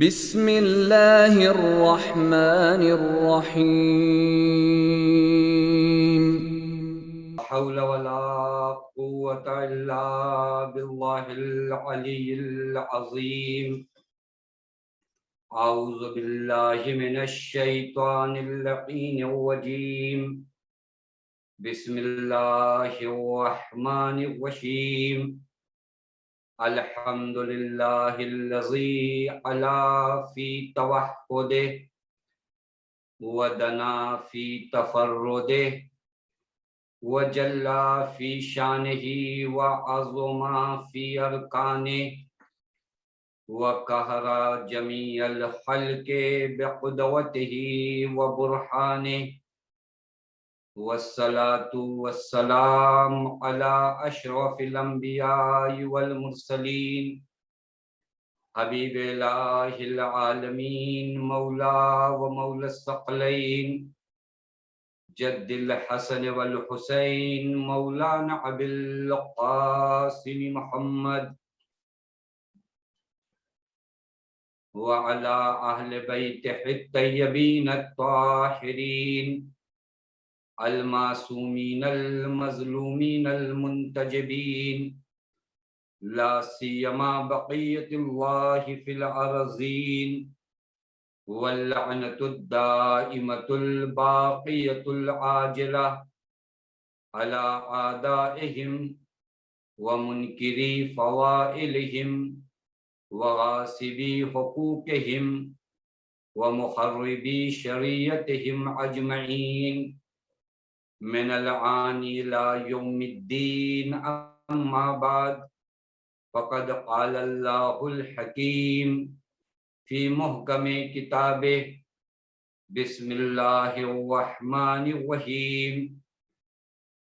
بسم اللہ الرحمن الرحیم۔ لا حول ولا قوة إلا بالله العلي العظيم. أعوذ بالله من الشيطان اللعين الرجيم. بسم الله الرحمن الرحيم. الحمد لله الذي علا في توحده ودنا في تفرده وجلا في شانه وعظم في أركانه وقهر جميع الخلق بقدوته وبرهانه والصلاة والسلام على أشرف الأنبياء والمرسلين حبيب الله العالمين مولى ومولى الثقلين جد الحسن والحسين مولانا أبي القاسم محمد وعلى أهل بيته الطيبين الطاهرين المعصومين المظلومين المنتجبين لا سيما بقية الله في الأرضين واللعنة الدائمة الباقية العاجلة على أعدائهم ومنكري فوائلهم وغاصبي حقوقهم ومخربي شريعتهم أجمعين من الآن إلى يوم الدين. أما بعد فقد قال الله الحكيم في محكم كتابه بسم الله الرحمن الرحيم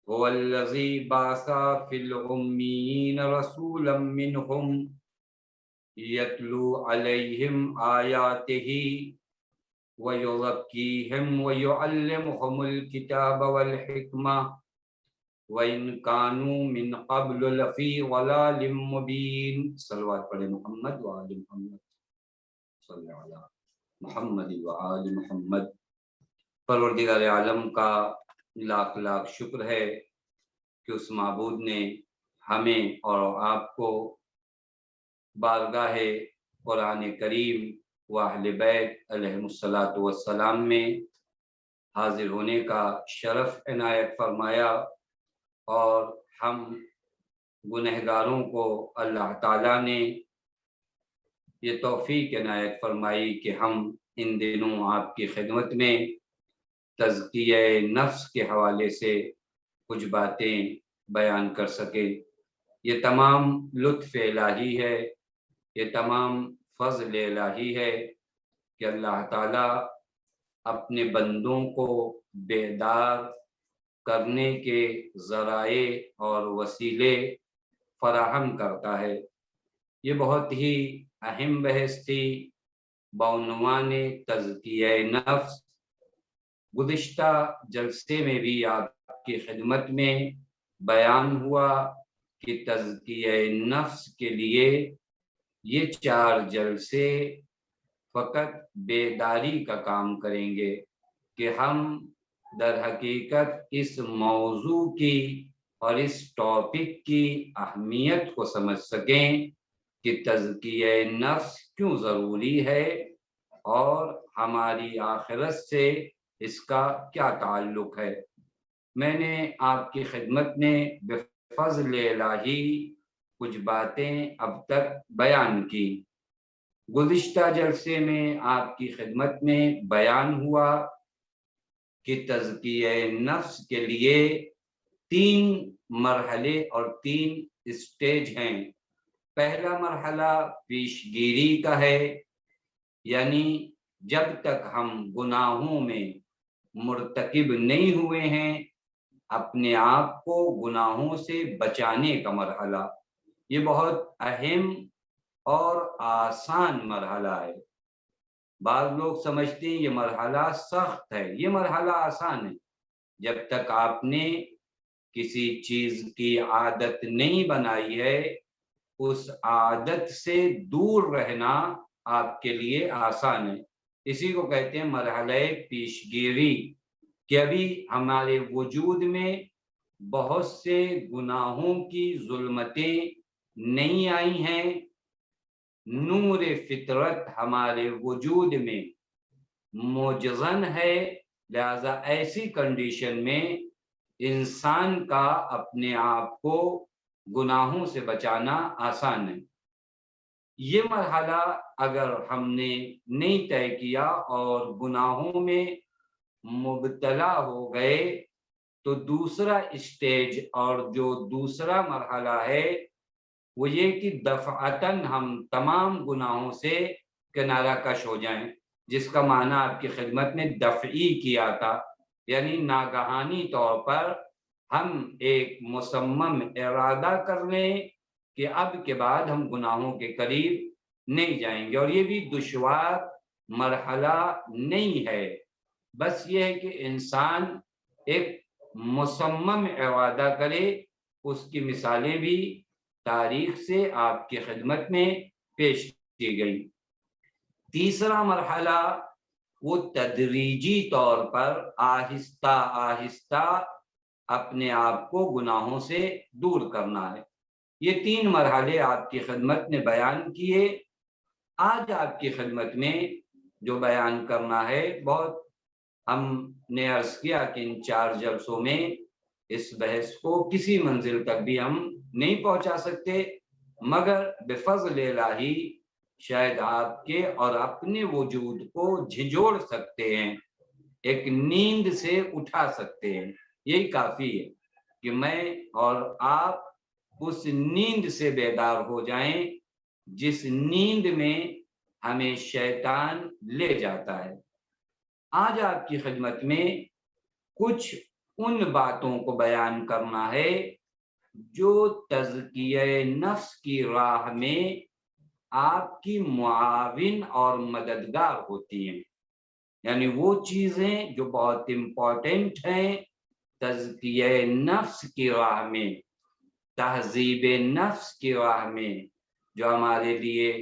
هو الذي بعث في الأميين رسولا منهم يتلو عليهم آياته ويزكيهم ويعلمهم الكتاب والحكمة وإن كانوا من قبل لفي ضلال مبين. صلوات پڑھیں محمد وآل محمد صلی علی محمد وآل محمد. پروردگار عالم کا لاکھ لاکھ شکر ہے کہ اس معبود نے ہمیں اور آپ کو بارگاہ قرآن کریم و اہل بیت علیہم الصلاۃ والسلام میں حاضر ہونے کا شرف عنایت فرمایا، اور ہم گنہگاروں کو اللہ تعالیٰ نے یہ توفیق عنایت فرمائی کہ ہم ان دنوں آپ کی خدمت میں تزکیہ نفس کے حوالے سے کچھ باتیں بیان کر سکیں. یہ تمام لطف الہی ہے، یہ تمام فضل الہی ہے کہ اللہ تعالیٰ اپنے بندوں کو بیدار کرنے کے ذرائع اور وسیلے فراہم کرتا ہے. یہ بہت ہی اہم بحث تھی بعنوان تزکیہ نفس. گزشتہ جلسے میں بھی آپ کی خدمت میں بیان ہوا کہ تزکیہ نفس کے لیے یہ 4 جلسے فقط بیداری کا کام کریں گے کہ ہم در حقیقت اس موضوع کی اور اس ٹاپک کی اہمیت کو سمجھ سکیں کہ تزکیہ نفس کیوں ضروری ہے اور ہماری آخرت سے اس کا کیا تعلق ہے. میں نے آپ کی خدمت میں بفضل الہی کچھ باتیں اب تک بیان کی. گزشتہ جلسے میں آپ کی خدمت میں بیان ہوا کہ تزکیہ نفس کے لیے 3 مرحلے اور 3 اسٹیج ہیں. پہلا مرحلہ پیشگیری کا ہے، یعنی جب تک ہم گناہوں میں مرتکب نہیں ہوئے ہیں اپنے آپ کو گناہوں سے بچانے کا مرحلہ. یہ بہت اہم اور آسان مرحلہ ہے. بعض لوگ سمجھتے ہیں یہ مرحلہ سخت ہے. یہ مرحلہ آسان ہے. جب تک آپ نے کسی چیز کی عادت نہیں بنائی ہے اس عادت سے دور رہنا آپ کے لیے آسان ہے۔ اسی کو کہتے ہیں مرحلہ پیشگیری، کہ ابھی ہمارے وجود میں بہت سے گناہوں کی ظلمتیں نہیں آئی ہیں، نور فطرت ہمارے وجود میں موجزن ہے، لہذا ایسی کنڈیشن میں انسان کا اپنے آپ کو گناہوں سے بچانا آسان ہے۔ یہ مرحلہ اگر ہم نے نہیں طے کیا اور گناہوں میں مبتلا ہو گئے تو دوسرا اسٹیج اور جو دوسرا مرحلہ ہے وہ یہ کہ دفعتاً ہم تمام گناہوں سے کنارہ کش ہو جائیں، جس کا معنی آپ کی خدمت میں دفعی کیا تھا، یعنی ناگہانی طور پر ہم ایک مصمم ارادہ کر لیں کہ اب کے بعد ہم گناہوں کے قریب نہیں جائیں گے۔ اور یہ بھی دشوار مرحلہ نہیں ہے، بس یہ ہے کہ انسان ایک مصمم ارادہ کرے۔ اس کی مثالیں بھی تاریخ سے آپ کی خدمت میں پیش کی گئی۔ تیسرا مرحلہ وہ تدریجی طور پر آہستہ آہستہ اپنے آپ کو گناہوں سے دور کرنا ہے۔ یہ 3 مرحلے آپ کی خدمت نے بیان کیے۔ آج آپ کی خدمت میں جو بیان کرنا ہے، بہت ہم نے عرض کیا کہ ان 4 جلسوں میں اس بحث کو کسی منزل تک بھی ہم نہیں پہنچا سکتے، مگر بفضل الہی شاید آپ کے اور اپنے وجود کو جھنجھوڑ سکتے ہیں، ایک نیند سے اٹھا سکتے ہیں۔ یہی کافی ہے کہ میں اور آپ اس نیند سے بیدار ہو جائیں جس نیند میں ہمیں شیطان لے جاتا ہے۔ آج آپ کی خدمت میں کچھ ان باتوں کو بیان کرنا ہے جو تزکیہ نفس کی راہ میں آپ کی معاون اور مددگار ہوتی ہیں، یعنی وہ چیزیں جو بہت امپورٹنٹ ہیں تزکیہ نفس کی راہ میں، تہذیب نفس کی راہ میں، جو ہمارے لیے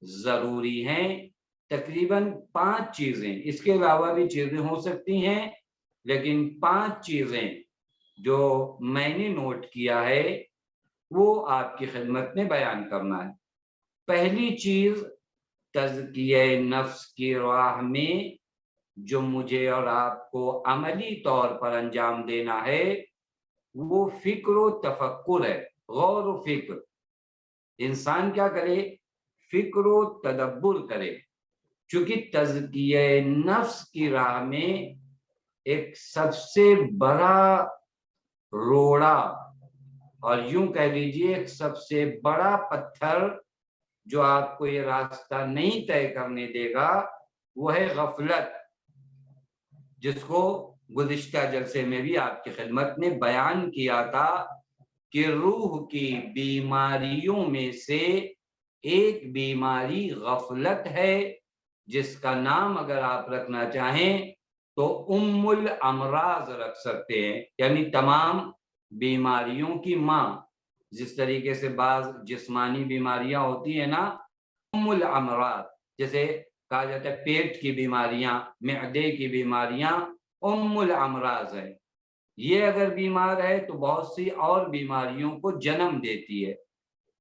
ضروری ہیں۔ تقریباً 5 چیزیں، اس کے علاوہ بھی چیزیں ہو سکتی ہیں، لیکن 5 چیزیں جو میں نے نوٹ کیا ہے وہ آپ کی خدمت میں بیان کرنا ہے۔ پہلی چیز تزکیہ نفس کی راہ میں جو مجھے اور آپ کو عملی طور پر انجام دینا ہے وہ فکر و تفکر ہے، غور و فکر۔ انسان کیا کرے؟ فکر و تدبر کرے، چونکہ تزکیہ نفس کی راہ میں ایک سب سے بڑا روڑا اور یوں کہہ لیجیے ایک سب سے بڑا پتھر جو آپ کو یہ راستہ نہیں طے کرنے دے گا وہ ہے غفلت، جس کو گزشتہ جلسے میں بھی آپ کی خدمت میں بیان کیا تھا کہ روح کی بیماریوں میں سے ایک بیماری غفلت ہے، جس کا نام اگر آپ رکھنا چاہیں تو ام الامراض رکھ سکتے ہیں، یعنی تمام بیماریوں کی ماں۔ جس طریقے سے بعض جسمانی بیماریاں ہوتی ہیں نا، ام الامراض، جیسے کہا جاتا ہے پیٹ کی بیماریاں، معدے کی بیماریاں ام الامراض ہے۔ یہ اگر بیمار ہے تو بہت سی اور بیماریوں کو جنم دیتی ہے۔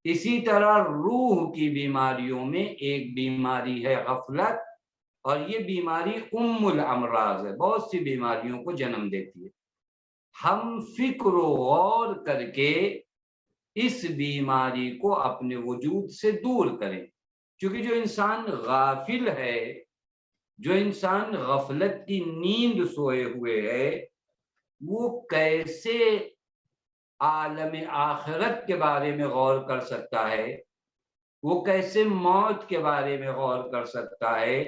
اسی طرح روح کی بیماریوں میں ایک بیماری ہے غفلت، اور یہ بیماری ام الامراض ہے، بہت سی بیماریوں کو جنم دیتی ہے۔ ہم فکر و غور کر کے اس بیماری کو اپنے وجود سے دور کریں، کیونکہ جو انسان غافل ہے، جو انسان غفلت کی نیند سوئے ہوئے ہے، وہ کیسے عالم آخرت کے بارے میں غور کر سکتا ہے؟ وہ کیسے موت کے بارے میں غور کر سکتا ہے؟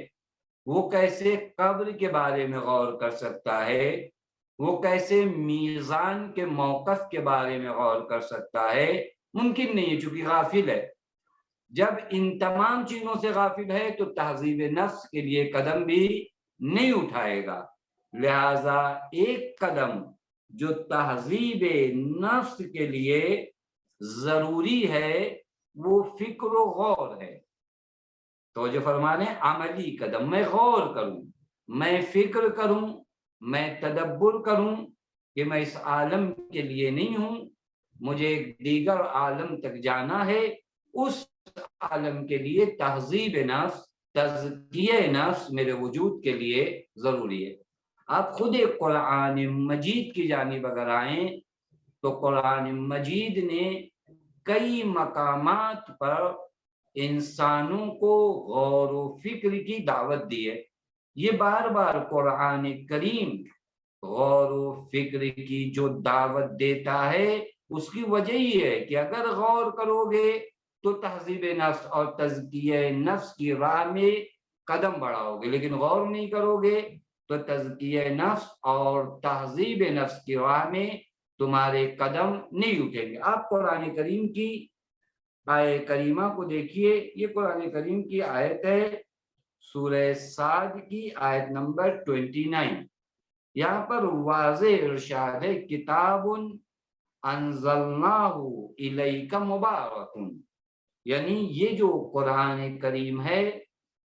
وہ کیسے قبر کے بارے میں غور کر سکتا ہے؟ وہ کیسے میزان کے موقف کے بارے میں غور کر سکتا ہے؟ ممکن نہیں ہے، چونکہ غافل ہے۔ جب ان تمام چیزوں سے غافل ہے تو تہذیب نفس کے لیے قدم بھی نہیں اٹھائے گا۔ لہذا ایک قدم جو تہذیب نفس کے لیے ضروری ہے وہ فکر و غور ہے۔ توجہ فرما لیں، عملی قدم، میں غور کروں، میں فکر کروں، میں تدبر کروں کہ میں اس عالم کے لیے نہیں ہوں، مجھے ایک دیگر عالم تک جانا ہے، اس عالم کے لیے تہذیب نفس، تزکیہ نفس میرے وجود کے لیے ضروری ہے۔ آپ خود ایک قرآن مجید کی جانب اگر آئیں تو قرآن مجید نے کئی مقامات پر انسانوں کو غور و فکر کی دعوت دی ہے۔ یہ بار بار قرآن کریم غور و فکر کی جو دعوت دیتا ہے اس کی وجہ یہ ہے کہ اگر غور کرو گے تو تہذیب نفس اور تزکیہ نفس کی راہ میں قدم بڑھاؤ گے، لیکن غور نہیں کرو گے تو تزکیہ نفس اور تہذیب نفس کی راہ میں تمہارے قدم نہیں اٹھیں گے۔ آپ قرآن کریم کی آیت کریمہ کو دیکھیے، یہ قرآن کریم کی آیت ہے سورہ صاد کی آیت نمبر 29۔ یہاں پر واضح ارشاد ہے، کتاب انزلناہ الیک مبارک، یعنی یہ جو قرآن کریم ہے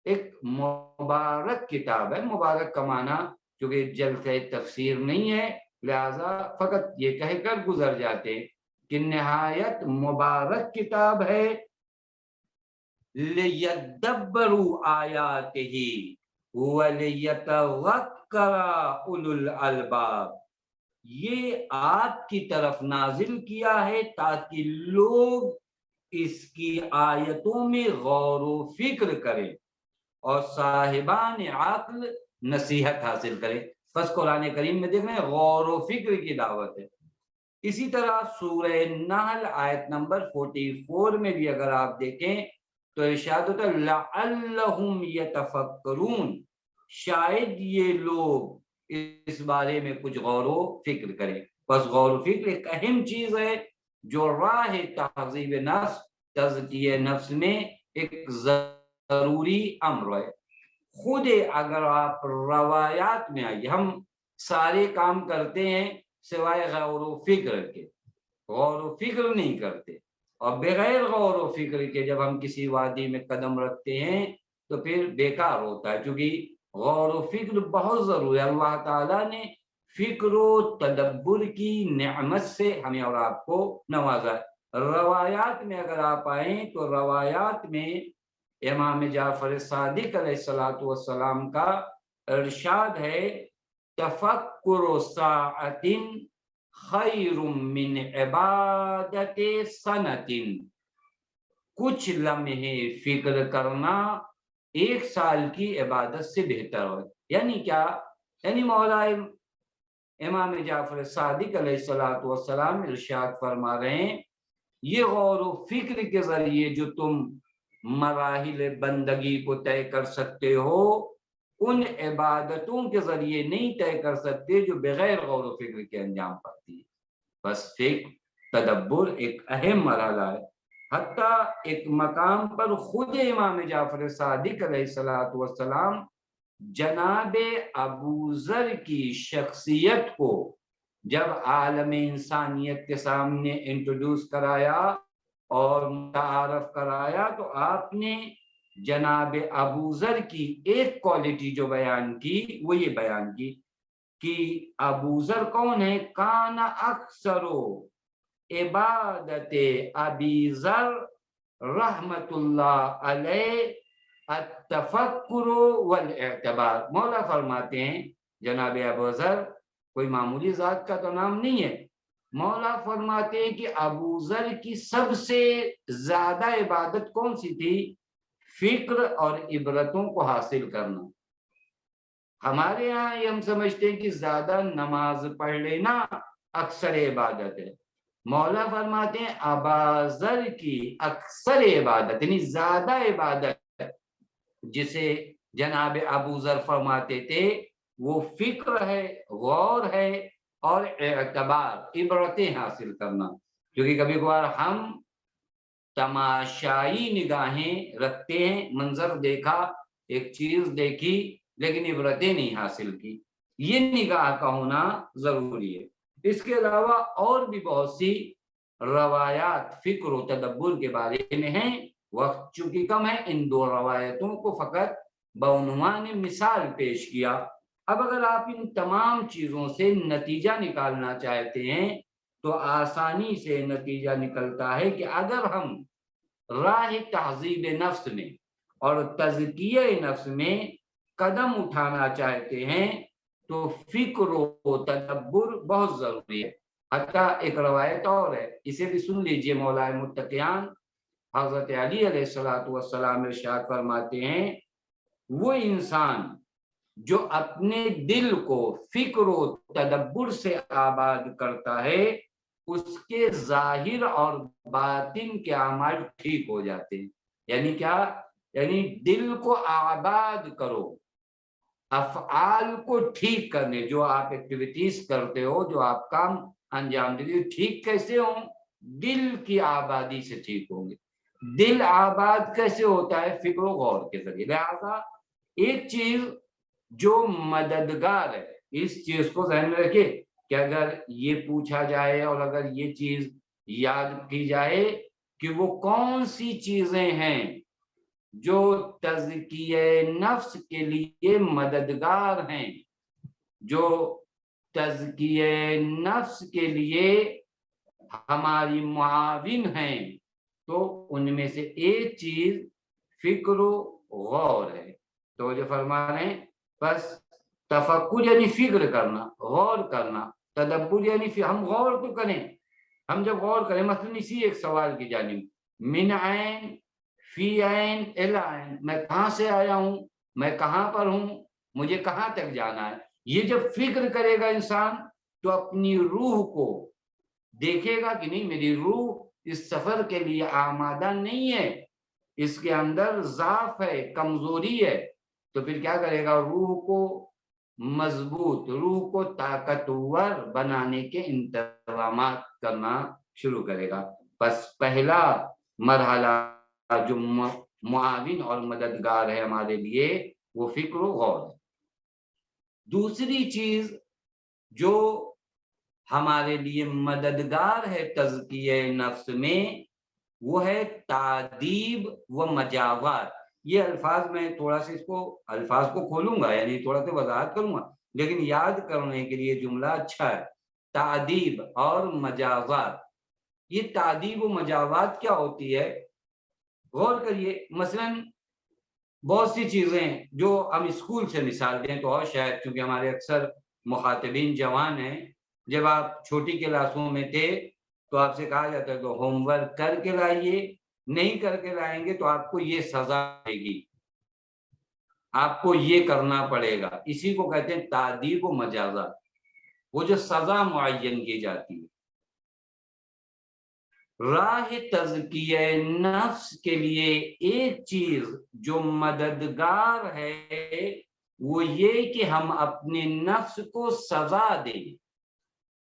ایک مبارک کتاب ہے۔ مبارک کا معنی چونکہ جلسہ تفسیر نہیں ہے لہذا فقط یہ کہہ کر گزر جاتے کہ نہایت مبارک کتاب ہے، لِيَدَّبَّرُوا آیَاتِهِ وَلِيَتَذَكَّرَ أُولُو الْأَلْبَابِ، یہ آپ کی طرف نازل کیا ہے تاکہ لوگ اس کی آیتوں میں غور و فکر کریں اور صاحبان عقل نصیحت حاصل کریں۔ بس قرآن کریم میں دیکھ رہے ہیں غور و فکر کی دعوت ہے۔ اسی طرح سورہ نحل آیت نمبر 44 میں بھی اگر آپ دیکھیں تو ارشاد ہوتا ہے لعلہم یتفکرون، شاید یہ لوگ اس بارے میں کچھ غور و فکر کریں۔ بس غور و فکر ایک اہم چیز ہے جو راہ تہذیب نفس، تزکیہ نفس میں ایک ضروری امر ہے۔ خود اگر آپ روایات میں آئیے، ہم سارے کام کرتے ہیں سوائے غور و فکر کے، غور و فکر نہیں کرتے، اور بغیر غور و فکر کے جب ہم کسی وادی میں قدم رکھتے ہیں تو پھر بیکار ہوتا ہے، کیونکہ غور و فکر بہت ضروری ہے۔ اللہ تعالیٰ نے فکر و تدبر کی نعمت سے ہمیں اور آپ کو نوازا ہے۔ روایات میں اگر آپ آئیں تو روایات میں امام جعفر صادق علیہ السلام کا ارشاد ہے، تفکر ساعت خیر من عبادت سنت، کچھ لمحے فکر کرنا ایک سال کی عبادت سے بہتر ہو۔ یعنی کیا؟ یعنی مولا امام جعفر صادق علیہ السلام ارشاد فرما رہے ہیں، یہ غور و فکر کے ذریعے جو تم مراحل بندگی کو طے کر سکتے ہو ان عبادتوں کے ذریعے نہیں طے کر سکتے جو بغیر غور و فکر کے انجام پاتی ہے۔ بس فکر تدبر ایک اہم مرحلہ ہے۔ حتیٰ ایک مقام پر خود امام جعفر صادق علیہ السلام جناب ابو ذر کی شخصیت کو جب عالم انسانیت کے سامنے انٹروڈیوس کرایا اور متعارف کرایا تو آپ نے جناب ابو ذر کی ایک کوالٹی جو بیان کی وہ یہ بیان کی کہ ابو ذر کون ہے؟ کان اکثر عبادت ابی ذر رحمت اللہ علیہ التفکر والاعتبار۔ مولا فرماتے ہیں جناب ابو ذر کوئی معمولی ذات کا تو نام نہیں ہے، مولا فرماتے ہیں کہ ابو ذر کی سب سے زیادہ عبادت کون سی تھی؟ فکر اور عبرتوں کو حاصل کرنا۔ ہمارے ہاں یہ ہم سمجھتے ہیں کہ زیادہ نماز پڑھ لینا اکثر عبادت ہے، مولا فرماتے ہیں ابا ذر کی اکثر عبادت یعنی زیادہ عبادت جسے جناب ابو ذر فرماتے تھے وہ فکر ہے، غور ہے اور اعتبار، عبرتیں حاصل کرنا۔ کیونکہ کبھی کبھار ہم تماشائی نگاہیں رکھتے ہیں، منظر دیکھا، ایک چیز دیکھی لیکن عبرتیں نہیں حاصل کی، یہ نگاہ کا ہونا ضروری ہے۔ اس کے علاوہ اور بھی بہت سی روایات فکر و تدبر کے بارے میں ہیں، وقت چونکہ کم ہے، ان دو روایتوں کو فقط بعنوان مثال پیش کیا۔ اب اگر آپ ان تمام چیزوں سے نتیجہ نکالنا چاہتے ہیں تو آسانی سے نتیجہ نکلتا ہے کہ اگر ہم راہ تہذیب نفس میں اور تزکیہ نفس میں قدم اٹھانا چاہتے ہیں تو فکر و تدبر بہت ضروری ہے۔ حتیٰ ایک روایت اور ہے، اسے بھی سن لیجئے۔ مولا متقیان حضرت علی علیہ السلام ارشاد فرماتے ہیں، وہ انسان جو اپنے دل کو فکر و تدبر سے آباد کرتا ہے اس کے ظاہر اور باطن کے اعمال ٹھیک ہو جاتے ہیں۔ یعنی کیا؟ یعنی دل کو آباد کرو، افعال کو ٹھیک کرنے، جو آپ ایکٹیویٹیز کرتے ہو، جو آپ کام انجام دیتے ہو، ٹھیک کیسے ہوں؟ دل کی آبادی سے ٹھیک ہوں گے۔ دل آباد کیسے ہوتا ہے؟ فکر و غور کے ذریعے۔ لہذا ایک چیز جو مددگار ہے، اس چیز کو ذہن میں رکھے کہ اگر یہ پوچھا جائے اور اگر یہ چیز یاد کی جائے کہ وہ کون سی چیزیں ہیں جو تزکیہ نفس کے لیے مددگار ہیں، جو تزکیہ نفس کے لیے ہماری معاون ہیں، تو ان میں سے ایک چیز فکر و غور ہے۔ تو جو فرما رہے ہیں، بس تفکر یعنی فکر کرنا، غور کرنا، تدبر یعنی ہم غور تو کریں۔ ہم جب غور کریں، مثلا اسی ایک سوال کی جانب، من عین فی عین الی عین، میں کہاں سے آیا ہوں، میں کہاں پر ہوں، مجھے کہاں تک جانا ہے، یہ جب فکر کرے گا انسان تو اپنی روح کو دیکھے گا کہ نہیں، میری روح اس سفر کے لیے آمادہ نہیں ہے، اس کے اندر ضعف ہے، کمزوری ہے، تو پھر کیا کرے گا؟ روح کو مضبوط، روح کو طاقتور بنانے کے انتظامات کرنا شروع کرے گا۔ بس پہلا مرحلہ جو معاون اور مددگار ہے ہمارے لیے، وہ فکر و غور ہے۔ دوسری چیز جو ہمارے لیے مددگار ہے تزکیہ نفس میں، وہ ہے تعدیب و مجاوات۔ یہ الفاظ میں تھوڑا سا اس کو الفاظ کو کھولوں گا، یعنی تھوڑا سا وضاحت کروں گا، لیکن یاد کرنے کے لیے جملہ اچھا ہے۔ تعدیب اور مجاوات، یہ تعدیب و مجاوات کیا ہوتی ہے؟ غور کریے۔ مثلا بہت سی چیزیں جو ہم اسکول سے مثال دیں تو اور شاید، کیونکہ ہمارے اکثر مخاطبین جوان ہیں، جب آپ چھوٹی کلاسوں میں تھے تو آپ سے کہا جاتا ہے کہ ہوم ورک کر کے لائیے، نہیں کر کے لائیں گے تو آپ کو یہ سزا ملے گی، آپ کو یہ کرنا پڑے گا۔ اسی کو کہتے ہیں تعدیب و مجازات، وہ جو سزا معین کی جاتی ہے۔ راہ تزکیہ نفس کے لیے ایک چیز جو مددگار ہے وہ یہ کہ ہم اپنے نفس کو سزا دیں،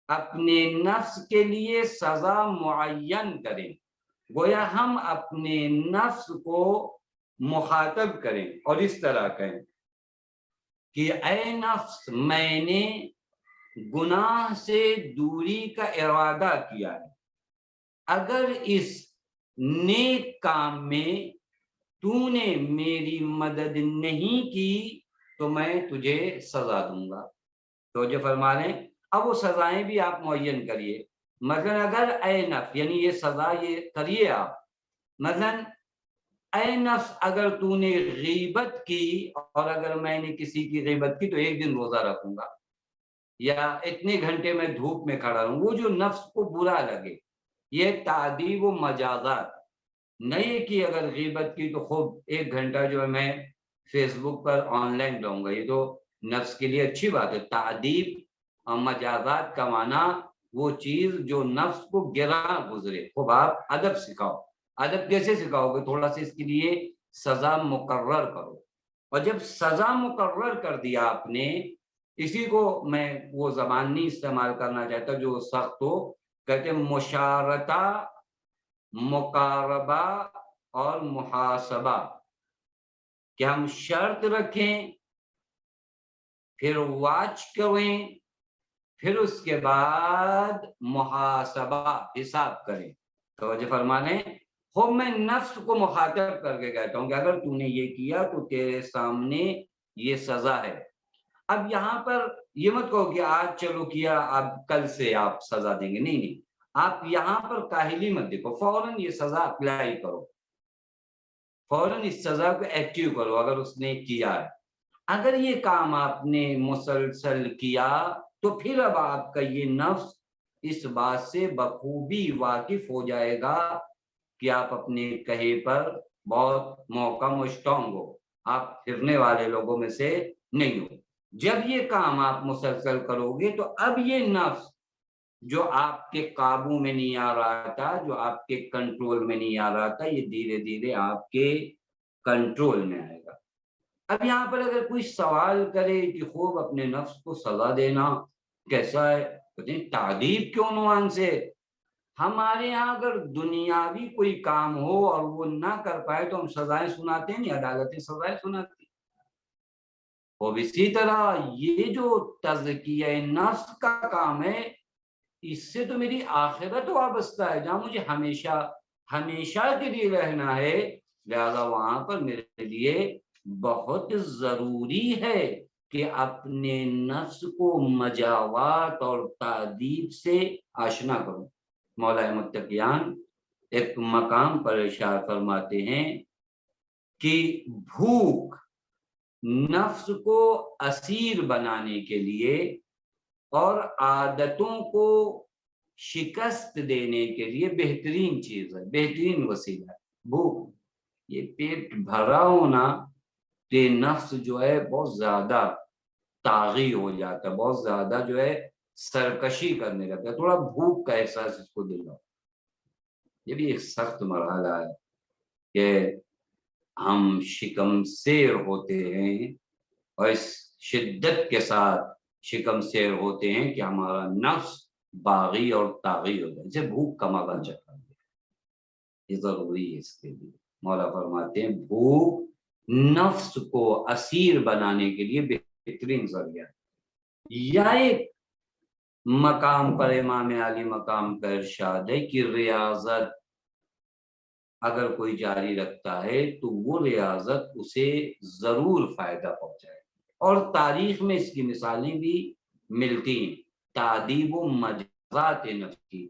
اپنے نفس کے لیے سزا معین کریں، گویا ہم اپنے نفس کو مخاطب کریں اور اس طرح کہیں کہ اے نفس، میں نے گناہ سے دوری کا ارادہ کیا ہے، اگر اس نیک کام میں تو نے میری مدد نہیں کی تو میں تجھے سزا دوں گا۔ تو جو فرما رہے ہیں، اب وہ سزائیں بھی آپ معین کریے۔ مثلا اگر اے نفس، یعنی یہ سزا یہ کریے آپ، مثلا اے نفس اگر تو نے غیبت کی اور اگر میں نے کسی کی غیبت کی تو ایک دن روزہ رکھوں گا، یا اتنے گھنٹے میں دھوپ میں کھڑا رہوں، وہ جو نفس کو برا لگے، یہ تعدیب و مجازات نہیں کہ اگر غیبت کی تو خوب ایک گھنٹہ جو ہے میں face book per on line رہوں گا، یہ تو نفس کے لیے اچھی بات ہے۔ تعدیب اور مجازات کا معنی وہ چیز جو نفس کو گراں گزرے، خوب آپ ادب سکھاؤ۔ ادب کیسے سکھاؤ گے؟ تھوڑا سا اس کے لیے سزا مقرر کرو، اور جب سزا مقرر کر دیا آپ نے، اسی کو میں وہ زبان نہیں استعمال کرنا چاہتا جو سخت ہو، کہتے ہیں مشارطہ، مقاربہ اور محاسبہ، کہ ہم شرط رکھیں، پھر واچ کریں، پھر اس کے بعد محاسبہ، حساب کریں۔ توجہ فرمانے، ہو میں نفس کو مخاطب کر کے کہتا ہوں کہ اگر تو نے یہ کیا تو تیرے سامنے یہ سزا ہے۔ اب یہاں پر یہ مت کہو کہ آج چلو کیا اب کل سے آپ سزا دیں گے، نہیں نہیں، آپ یہاں پر کاہلی مت دیکھو، فوراً یہ سزا اپلائی کرو، فوراً اس سزا کو ایکٹیو کرو اگر اس نے کیا ہے۔ اگر یہ کام آپ نے مسلسل کیا تو پھر اب آپ کا یہ نفس اس بات سے بخوبی واقف ہو جائے گا کہ آپ اپنے کہے پر بہت محکم و اسٹرانگ ہو، آپ پھرنے والے لوگوں میں سے نہیں ہو۔ جب یہ کام آپ مسلسل کرو گے تو اب یہ نفس جو آپ کے قابو میں نہیں آ رہا تھا، جو آپ کے کنٹرول میں نہیں آ رہا تھا، یہ دھیرے دھیرے آپ کے کنٹرول میں آئے گا۔ اب یہاں پر اگر کوئی سوال کرے کہ خوب اپنے نفس کو سزا دینا کیسا ہے، تعذیب کے عنوان سے، ہمارے ہاں اگر دنیاوی کوئی کام ہو اور وہ نہ کر پائے تو ہم سزائیں سناتے ہیں، نہیں عدالتیں سزائیں سناتی ہیں۔ اور اسی طرح یہ جو تزکیہ نفس کا کام ہے، اس سے تو میری آخرت وابستہ ہے، جہاں مجھے ہمیشہ ہمیشہ کے لیے رہنا ہے، لہذا وہاں پر میرے لیے بہت ضروری ہے کہ اپنے نفس کو مجاوات اور تعذیب سے آشنا کروں۔ مولا متقیان ایک مقام پر ارشاد فرماتے ہیں کہ بھوک نفس کو اسیر بنانے کے لیے اور عادتوں کو شکست دینے کے لیے بہترین چیز ہے، بہترین وسیلہ ہے بھوک۔ یہ پیٹ بھرا ہونا کہ نفس جو ہے بہت زیادہ طاغی ہو جاتا ہے، بہت زیادہ جو ہے سرکشی کرنے لگتا ہے، تھوڑا بھوک کا احساس اس کو دلاؤ۔ یہ بھی ایک سخت مرحلہ ہے کہ ہم شکم سیر ہوتے ہیں، اور اس شدت کے ساتھ شکم سیر ہوتے ہیں کہ ہمارا نفس باغی اور طاغی ہو جائے، اسے بھوک کا مغل چکا دے، یہ ضروری ہے اس کے لیے۔ مولا فرماتے ہیں بھوک نفس کو اسیر بنانے کے لیے بہترین ذریعہ ہے۔ یا ایک مقام پر امام علی مقام کا ارشاد ہے کہ ریاضت اگر کوئی جاری رکھتا ہے تو وہ ریاضت اسے ضرور فائدہ پہنچائے، اور تاریخ میں اس کی مثالیں بھی ملتی ہیں۔ تعذیب و مجازات نفس کی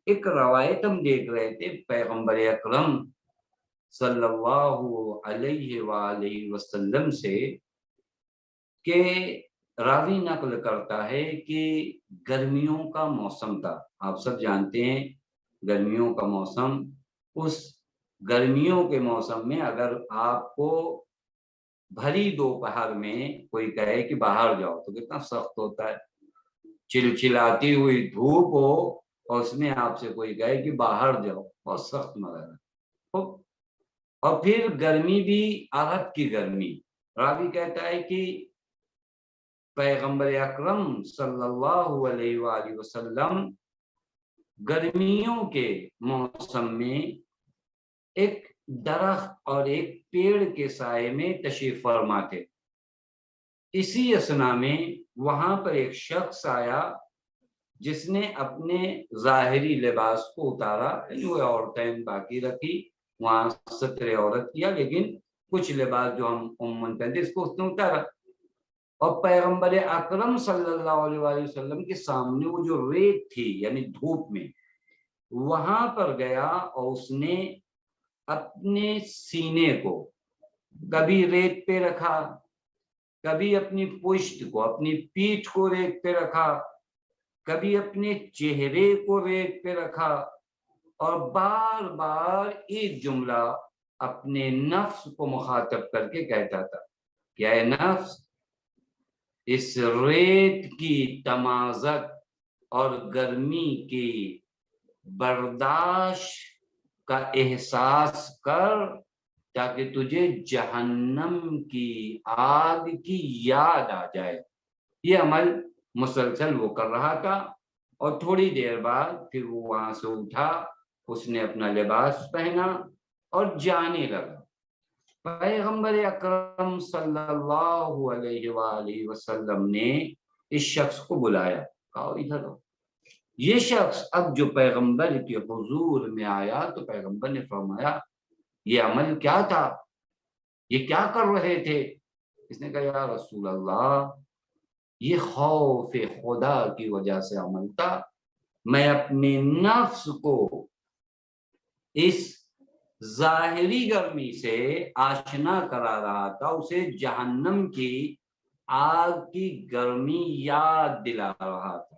ایک روایت ہم دیکھ رہے تھے پیغمبر اکرم صلی اللہ علیہ وآلہ وسلم سے، کہ راوی نقل کرتا ہے کہ گرمیوں کا موسم تھا، آپ سب جانتے ہیں گرمیوں کا موسم، اس گرمیوں کے موسم میں اگر آپ کو بھری دوپہر میں کوئی کہے کہ باہر جاؤ تو کتنا سخت ہوتا ہے، چلچلاتی ہوئی دھوپ ہو اور اس میں آپ سے کوئی کہے کہ باہر جاؤ، بہت سخت مرحلہ ہے۔ اور پھر گرمی بھی آہت کی گرمی، راوی کہتا ہے کہ پیغمبر اکرم صلی اللہ علیہ وآلہ وسلم گرمیوں کے موسم میں ایک درخت اور ایک پیڑ کے سائے میں تشریف فرما تھے۔ اسی اثنا میں وہاں پر ایک شخص آیا جس نے اپنے ظاہری لباس کو اتارا، جو عورتیں باقی رکھی، وہاں ستر عورت کیا، لیکن کچھ لباس جو ہم عموماً پہنتے اس کو اس نے اتارا، اور پیغمبر اکرم صلی اللہ علیہ وآلہ وسلم کے سامنے وہ جو ریت تھی یعنی دھوپ میں، وہاں پر گیا اور اس نے اپنے سینے کو کبھی ریت پہ رکھا، کبھی اپنی پشت کو اپنی پیٹھ کو ریت پہ رکھا، کبھی اپنے چہرے کو ریت پہ رکھا، اور بار بار ایک جملہ اپنے نفس کو مخاطب کر کے کہتا تھا کہ اے نفس، اس ریت کی تمازت اور گرمی کی برداشت کا احساس کر تاکہ تجھے جہنم کی آگ کی یاد آ جائے۔ یہ عمل مسلسل وہ کر رہا تھا، اور تھوڑی دیر بعد پھر وہ وہاں سے اٹھا، اس نے اپنا لباس پہنا اور جانے لگا۔ پیغمبر اکرم صلی اللہ علیہ وآلہ وسلم نے اس شخص کو بلایا، کہا ادھر ہو۔ یہ شخص اب جو پیغمبر کے حضور میں آیا تو پیغمبر نے فرمایا یہ عمل کیا تھا، یہ کیا کر رہے تھے؟ اس نے کہا یا رسول اللہ یہ خوف خدا کی وجہ سے عمل تھا، میں اپنے نفس کو اس ظاہری گرمی سے آشنا کرا رہا تھا، اسے جہنم کی آگ کی گرمی یاد دلا رہا تھا۔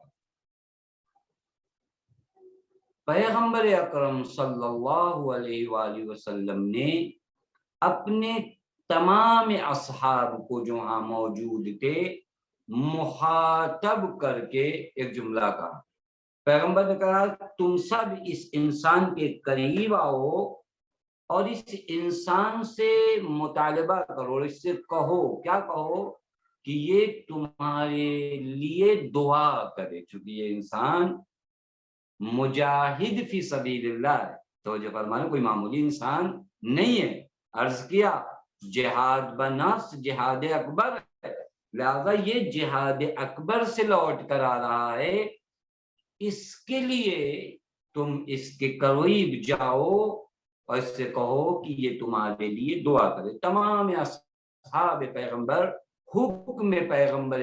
پیغمبر اکرم صلی اللہ علیہ وآلہ وسلم نے اپنے تمام اصحاب کو جو ہاں موجود تھے مخاطب کر کے ایک جملہ کہا۔ پیغمبر نے کہا تم سب اس انسان کے قریب آؤ اور اس انسان سے مطالبہ کرو، اس سے کہو، کیا کہو کہ یہ تمہارے لیے دعا کرے، چونکہ یہ انسان مجاہد فی سبیل اللہ ہے، تو جو فرمانا کوئی معمولی انسان نہیں ہے۔ عرض کیا جہاد بنفس جہاد اکبر ہے، لہذا یہ جہاد اکبر سے لوٹ کر آ رہا ہے، اس کے لیے تم اس کے قریب جاؤ اور اس سے کہو کہ یہ تمہارے لیے دعا کرے۔ تمام اصحاب پیغمبر حکم پیغمبر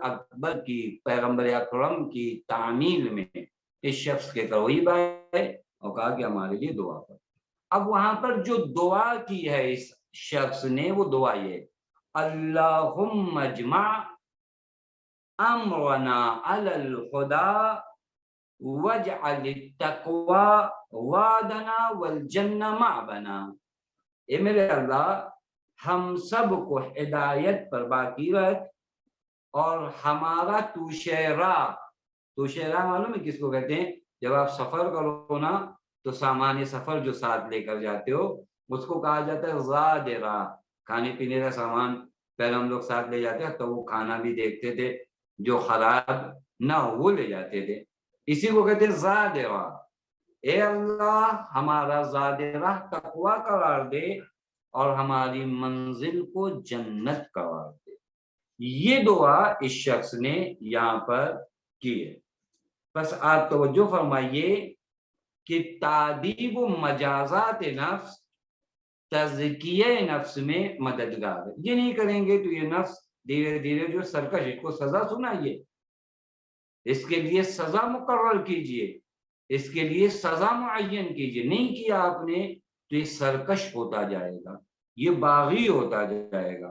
اکبر کی، پیغمبر اکرم کی تعمیل میں اس شخص کے قریب آئے اور کہا کہ ہمارے لیے دعا کرو۔ اب وہاں پر جو دعا کی ہے اس شخص نے وہ دعا یہ اللہم اجمع امرنا علی الہدی واجعل التقوی وعدنا والجنہ معبنا۔ اے میرے اللہ ہم سب کو ہدایت پر باقی رکھ اور ہمارا توشہ راہ، توشہ راہ معلوم ہے کس کو کہتے ہیں؟ جب آپ سفر کرو نا تو سامان سفر جو ساتھ لے کر جاتے ہو اس کو کہا جاتا ہے زاد راہ۔ کھانے پینے کا سامان پہلے ہم لوگ ساتھ لے جاتے ہیں تو وہ کھانا بھی دیکھتے تھے جو خراب نہ ہو وہ لے جاتے تھے، اسی کو کہتے ہیں زاد راہ۔ اے اللہ ہمارا زاد راہ تقوی قرار دے اور ہماری منزل کو جنت قرار دے۔ یہ دعا اس شخص نے یہاں پر کی ہے۔ بس آپ توجہ فرمائیے کہ تعدیب و مجازات نفس تزکیہ نفس میں مددگار ہے۔ یہ نہیں کریں گے تو یہ نفس دھیرے دھیرے جو سرکش، اس کو سزا سنائیے، اس کے لیے سزا مقرر کیجئے، اس کے لیے سزا معین کیجئے، نہیں کیا آپ نے تو یہ سرکش ہوتا جائے گا، یہ باغی ہوتا جائے گا۔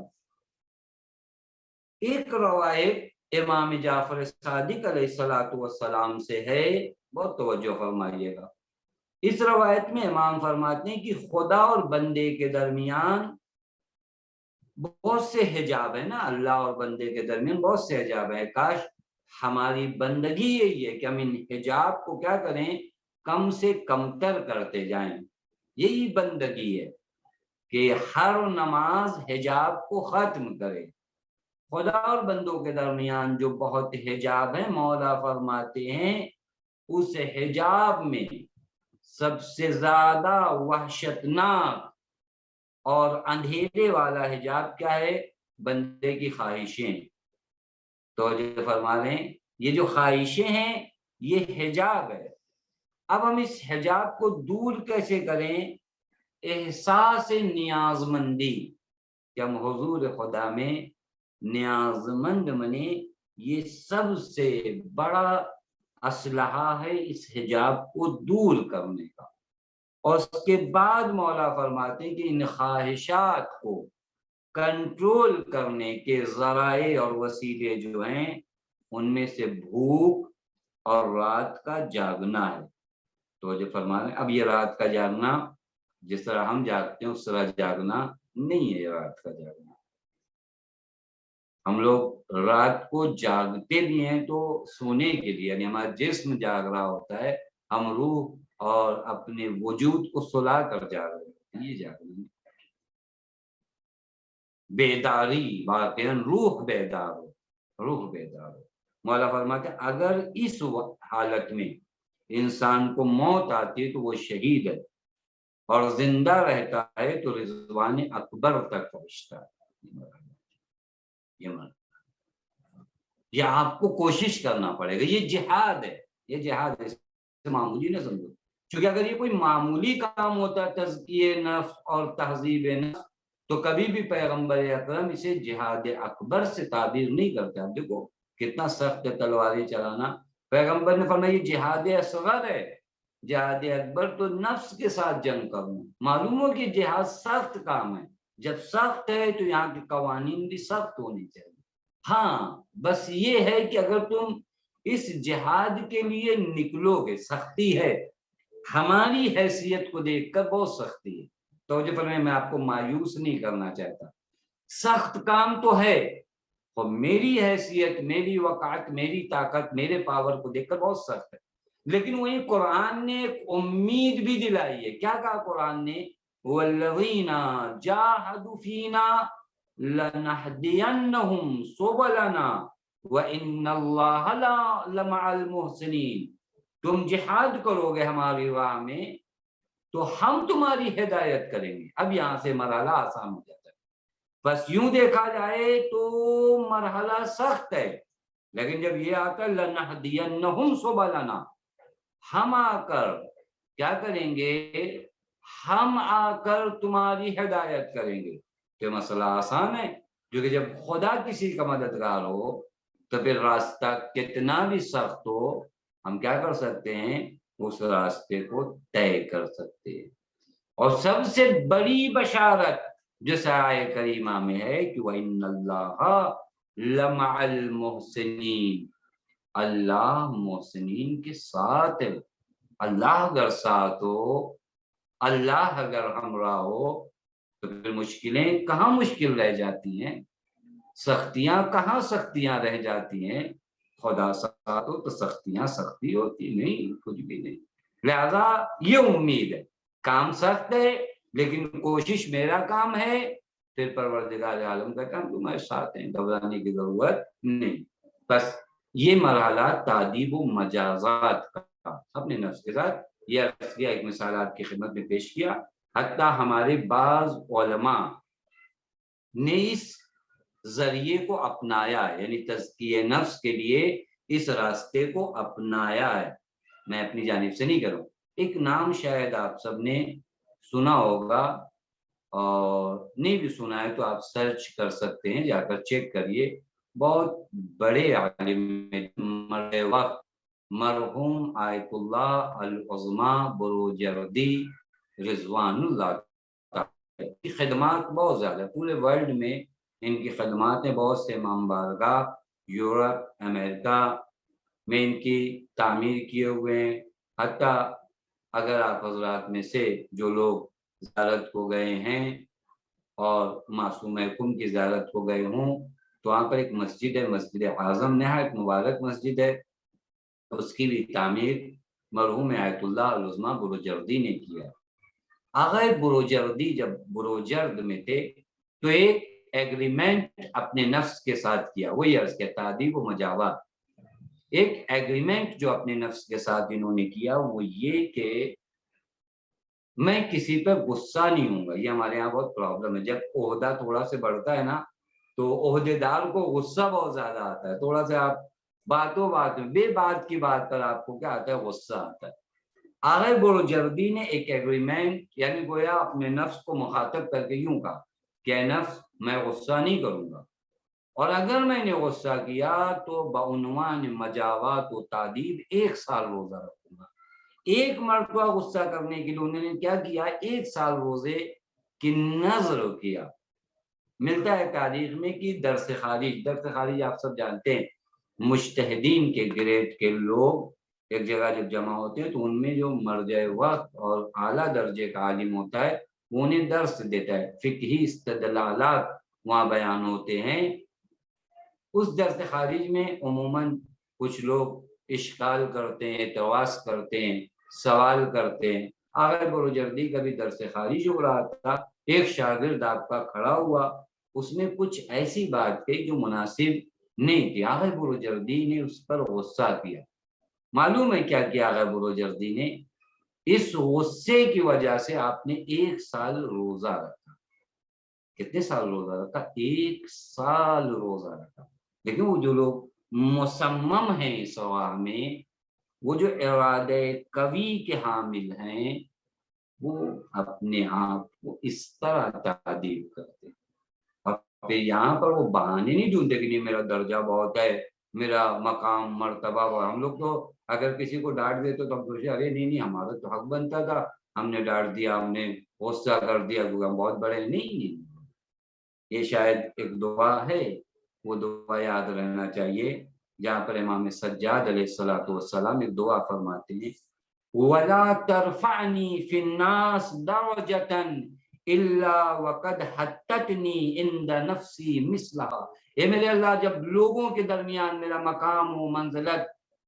ایک روایت امام جعفر صادق علیہ السلام سے ہے، بہت توجہ فرمائیے گا۔ اس روایت میں امام فرماتے ہیں کہ خدا اور بندے کے درمیان بہت سے حجاب ہیں نا، اللہ اور بندے کے درمیان بہت سے حجاب ہیں، کاش ہماری بندگی یہی ہے کہ ہم ان حجاب کو کیا کریں، کم سے کم تر کرتے جائیں۔ یہی بندگی ہے کہ ہر نماز حجاب کو ختم کرے۔ خدا اور بندوں کے درمیان جو بہت حجاب ہیں، مولا فرماتے ہیں اس حجاب میں سب سے زیادہ وحشتناک اور اندھیرے والا حجاب کیا ہے؟ بندے کی خواہشیں۔ تو جو فرما رہے ہیں یہ جو خواہشیں ہیں یہ حجاب ہے۔ اب ہم اس حجاب کو دور کیسے کریں؟ احساس نیاز مندی کہ ہم حضور خدا میں نیاز مند بنے، یہ سب سے بڑا اسلحہ ہے اس حجاب کو دور کرنے کا۔ اور اس کے بعد مولا فرماتے ہیں کہ ان خواہشات کو کنٹرول کرنے کے ذرائع اور وسیلے جو ہیں ان میں سے بھوک اور رات کا جاگنا ہے۔ تو جو فرما رہے ہیں اب یہ رات کا جاگنا جس طرح ہم جاگتے ہیں اس طرح جاگنا نہیں ہے۔ یہ رات کا جاگنا ہم لوگ رات کو جاگتے بھی ہیں تو سونے کے لیے، یعنی ہمارا جسم جاگ رہا ہوتا ہے، ہم روح اور اپنے وجود کو سلا کر جاگ رہے ہیں، یہ جاگنا بیداری، واقعا روح بیدار ہو، روح بیدار ہو۔ مولا فرماتے ہیں اگر اس حالت میں انسان کو موت آتی ہے تو وہ شہید ہے، اور زندہ رہتا ہے تو رضوان اکبر تک پہنچتا ہے۔ یہ آپ کو کوشش کرنا پڑے گا، یہ جہاد ہے، یہ جہاد ہے، معمولی نہ سمجھو، کیونکہ اگر یہ کوئی معمولی کام ہوتا تزکیے نفس اور تہذیب نفس تو کبھی بھی پیغمبر اکرم اسے جہاد اکبر سے تعبیر نہیں کرتا۔ دیکھو کتنا سخت ہے تلواریں چلانا، پیغمبر نے فرمایا یہ جہاد اصغر ہے، جہاد اکبر تو نفس کے ساتھ جنگ کرنا۔ معلوم ہو کہ جہاد سخت کام ہے، جب سخت ہے تو یہاں کے قوانین بھی سخت ہونے چاہیے۔ ہاں بس یہ ہے کہ اگر تم اس جہاد کے لیے نکلو گے، سختی ہے، ہماری حیثیت کو دیکھ کر بہت سختی ہے، توجہ فرمائیں، میں آپ کو مایوس نہیں کرنا چاہتا، سخت کام تو ہے، اور میری حیثیت، میری وقعت، میری طاقت، میرے پاور کو دیکھ کر بہت سخت ہے، لیکن وہی قرآن نے ایک امید بھی دلائی ہے۔ کیا کہا قرآن نے؟ والذین جاہدوا فینا لنہدینہم سبلنا وان اللہ لمع المحسنین، تم جہاد کرو گے ہماری راہ میں تو ہم تمہاری ہدایت کریں گے۔ اب یہاں سے مرحلہ آسان ہو جاتا ہے، بس یوں دیکھا جائے تو مرحلہ سخت ہے، لیکن جب یہ آتا ہے لنہدینہم سبلنا، ہم آ کر کیا کریں گے؟ ہم آ کر تمہاری ہدایت کریں گے، تو مسئلہ آسان ہے، کیونکہ جب خدا کسی کا مددگار ہو تو پھر راستہ کتنا بھی سخت ہو ہم کیا کر سکتے ہیں؟ اس راستے کو طے کر سکتے ہیں۔ اور سب سے بڑی بشارت جو آیہ کریمہ میں ہے کہ وَإِنَّ اللَّهَ لَمَعَ الْمُحْسِنِينَ، اللہ محسنین کے ساتھ ہے۔ اللہ اگر ساتھ ہو، اللہ اگر ہمراہ ہو تو پھر مشکلیں کہاں مشکل رہ جاتی ہیں، سختیاں کہاں سختیاں رہ جاتی ہیں۔ خدا ساتھ ہو تو سختیاں سختی ہوتی نہیں، کچھ بھی نہیں۔ لہذا یہ امید ہے، کام سخت ہے لیکن کوشش میرا کام ہے، پھر پروردگار عالم کا کام تمہارے ساتھ ہیں، گھبرانے کی ضرورت نہیں۔ بس یہ مرحلہ تعدیب و مجازات کا اپنے نفس کے ساتھ یہ عرض کیا، ایک مثال آپ کی خدمت میں پیش کیا۔ حتیٰ ہمارے بعض علماء نے اس ذریعے کو اپنایا ہے، یعنی تزکیہ نفس کے لیے اس راستے کو اپنایا ہے، میں اپنی جانب سے نہیں کروں۔ ایک نام شاید آپ سب نے سنا ہوگا، اور نہیں بھی سنا ہے تو آپ سرچ کر سکتے ہیں، جا کر چیک کریے، بہت بڑے عالم مرد وقت مرحوم آیت اللہ العظمیٰ بروجردی رضوان اللہ کی خدمات بہت زیادہ، پورے ورلڈ میں ان کی خدمات ہیں، بہت سے امام بارگاہ یورپ امریکہ میں ان کی تعمیر کیے ہوئے ہیں۔ حتیٰ اگر آپ حضرات میں سے جو لوگ زیارت کو گئے ہیں اور معصوم محکوم کی زیارت کو گئے ہوں تو وہاں پر ایک مسجد ہے، مسجد اعظم، نہایت مبارک مسجد ہے، اس کی بھی تعمیر مرحوم آیت اللہ العظمیٰ بروجردی نے کیا۔ آغا بروجردی جب بروجرد میں تھے تو ایک ایگریمنٹ اپنے نفس کے ساتھ کیا، وہی عرض کیا تعدیب و مجاوات۔ ایک ایگریمنٹ جو اپنے نفس کے ساتھ انہوں نے کیا وہ یہ کہ میں کسی پر غصہ نہیں ہوں گا۔ یہ ہمارے یہاں بہت پرابلم ہے، جب عہدہ تھوڑا سے بڑھتا ہے نا تو عہدے دار کو غصہ بہت زیادہ آتا ہے، تھوڑا سا آپ باتوں بات میں بے بات کی بات پر آپ کو کیا آتا ہے؟ غصہ آتا ہے۔ آغا بروجردی نے ایک ایگریمنٹ یعنی گویا اپنے نفس کو مخاطب کر کے یوں کہا کہ اے نفس میں غصہ نہیں کروں گا، اور اگر میں نے غصہ کیا تو بعنوان مجاوات و تعدیب 1 سال روزہ رکھوں گا۔ ایک مرتبہ غصہ کرنے کے لیے انہوں نے کیا کیا؟ 1 سال روزے کی نظر کیا۔ ملتا ہے تاریخ میں کہ درس خارج آپ سب جانتے ہیں، مجتہدین کے گریڈ کے لوگ ایک جگہ جب جمع ہوتے ہیں تو ان میں جو مرجع وقت اور اعلیٰ درجے کا عالم ہوتا ہے وہ انہیں درس دیتا ہے، فقہی استدلالات وہاں بیان ہوتے ہیں۔ اس درس خارج میں عموماً کچھ لوگ اشکال کرتے ہیں، اعتراض کرتے ہیں، سوال کرتے ہیں۔ آغا بروجردی کا بھی درس خارج ہو رہا تھا، ایک شاگرد آپ کا کھڑا ہوا، اس نے کچھ ایسی بات کہی جو مناسب نہیں تھی، آغا بروجردی نے اس پر غصہ کیا۔ معلوم ہے کیا کیا آغا بروجردی نے؟ اس غصے کی وجہ سے آپ نے 1 سال روزہ رکھا۔ کتنے سال روزہ رکھا؟ 1 سال روزہ رکھا۔ لیکن وہ جو لوگ مصمم ہیں اس راہ میں وہ جو ارادہ قوی کے حامل ہیں وہ اپنے آپ کو اس طرح تعدیل کرتے ہیں، اور پھر یہاں پر وہ بہانے نہیں ڈھونڈتے کہ نہیں میرا درجہ بہت ہے، میرا مقام مرتبہ بہت۔ ہم لوگ تو اگر کسی کو ڈانٹ دیتے تو ہم سوچے ارے نہیں نہیں ہمارا تو حق بنتا تھا، ہم نے ڈانٹ دیا، ہم نے غصہ کر دیا کیونکہ ہم بہت بڑے ہیں۔ نہیں، یہ شاید ایک دعا ہے، وہ دعا یاد رہنا چاہیے جہاں پر امام سجاد علیہ السلام ایک دعا فرماتے ہیں، وَلَا تَرْفَعْنِي فِي النَّاسِ دَرَجَةً إِلَّا وَقَدْ حَتَّتْنِي عِنْدَ نَفْسِي مِثْلَهَا۔ اے میرے اللہ، جب لوگوں کے درمیان میرا مقام و منزلت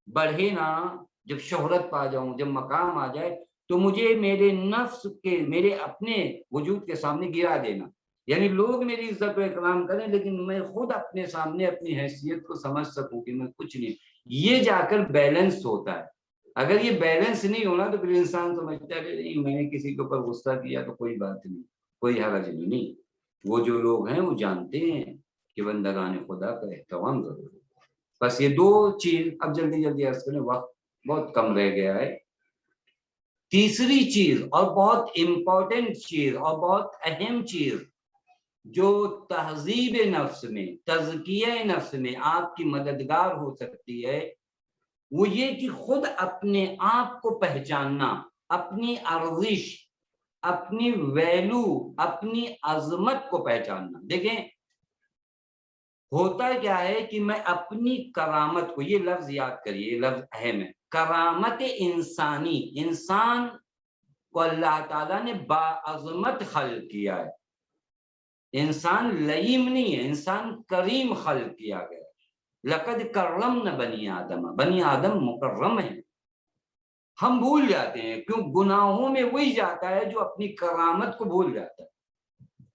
بڑھے نا، جب شہرت پا جاؤں، جب مقام آ جائے تو مجھے میرے نفس کے، میرے اپنے وجود کے سامنے گرا دینا، یعنی لوگ میری عزت و اکرام کریں لیکن میں خود اپنے سامنے اپنی حیثیت کو سمجھ سکوں کہ میں کچھ نہیں۔ یہ جا کر بیلنس ہوتا ہے۔ اگر یہ بیلنس نہیں ہونا تو پھر انسان سمجھتا ہے نہیں میں نے کسی کے اوپر غصہ کیا تو کوئی بات نہیں، کوئی حرج نہیں۔ وہ جو لوگ ہیں وہ جانتے ہیں کہ بندگان خدا کا احترام ضرور ہے۔ بس یہ دو چیز اب جلدی جلدی عرض کریں، وقت بہت کم رہ گیا ہے۔ تیسری چیز اور بہت امپورٹنٹ چیز اور بہت اہم چیز جو تہذیب نفس میں، تزکیہ نفس میں آپ کی مددگار ہو سکتی ہے، وہ یہ کہ خود اپنے آپ کو پہچاننا، اپنی ارزش، اپنی ویلو، اپنی عظمت کو پہچاننا۔ دیکھیں ہوتا کیا ہے کہ میں اپنی کرامت کو، یہ لفظ یاد کریے، لفظ اہم ہے، کرامت انسانی، انسان کو اللہ تعالیٰ نے باعظمت خلق کیا ہے، انسان لئیم نہیں ہے، انسان کریم خلق کیا گیا۔ لقد کرمنا بنی آدم، بنی آدم مکرم ہے۔ ہم بھول جاتے ہیں، کیوں؟ گناہوں میں وہی جاتا ہے جو اپنی کرامت کو بھول جاتا ہے،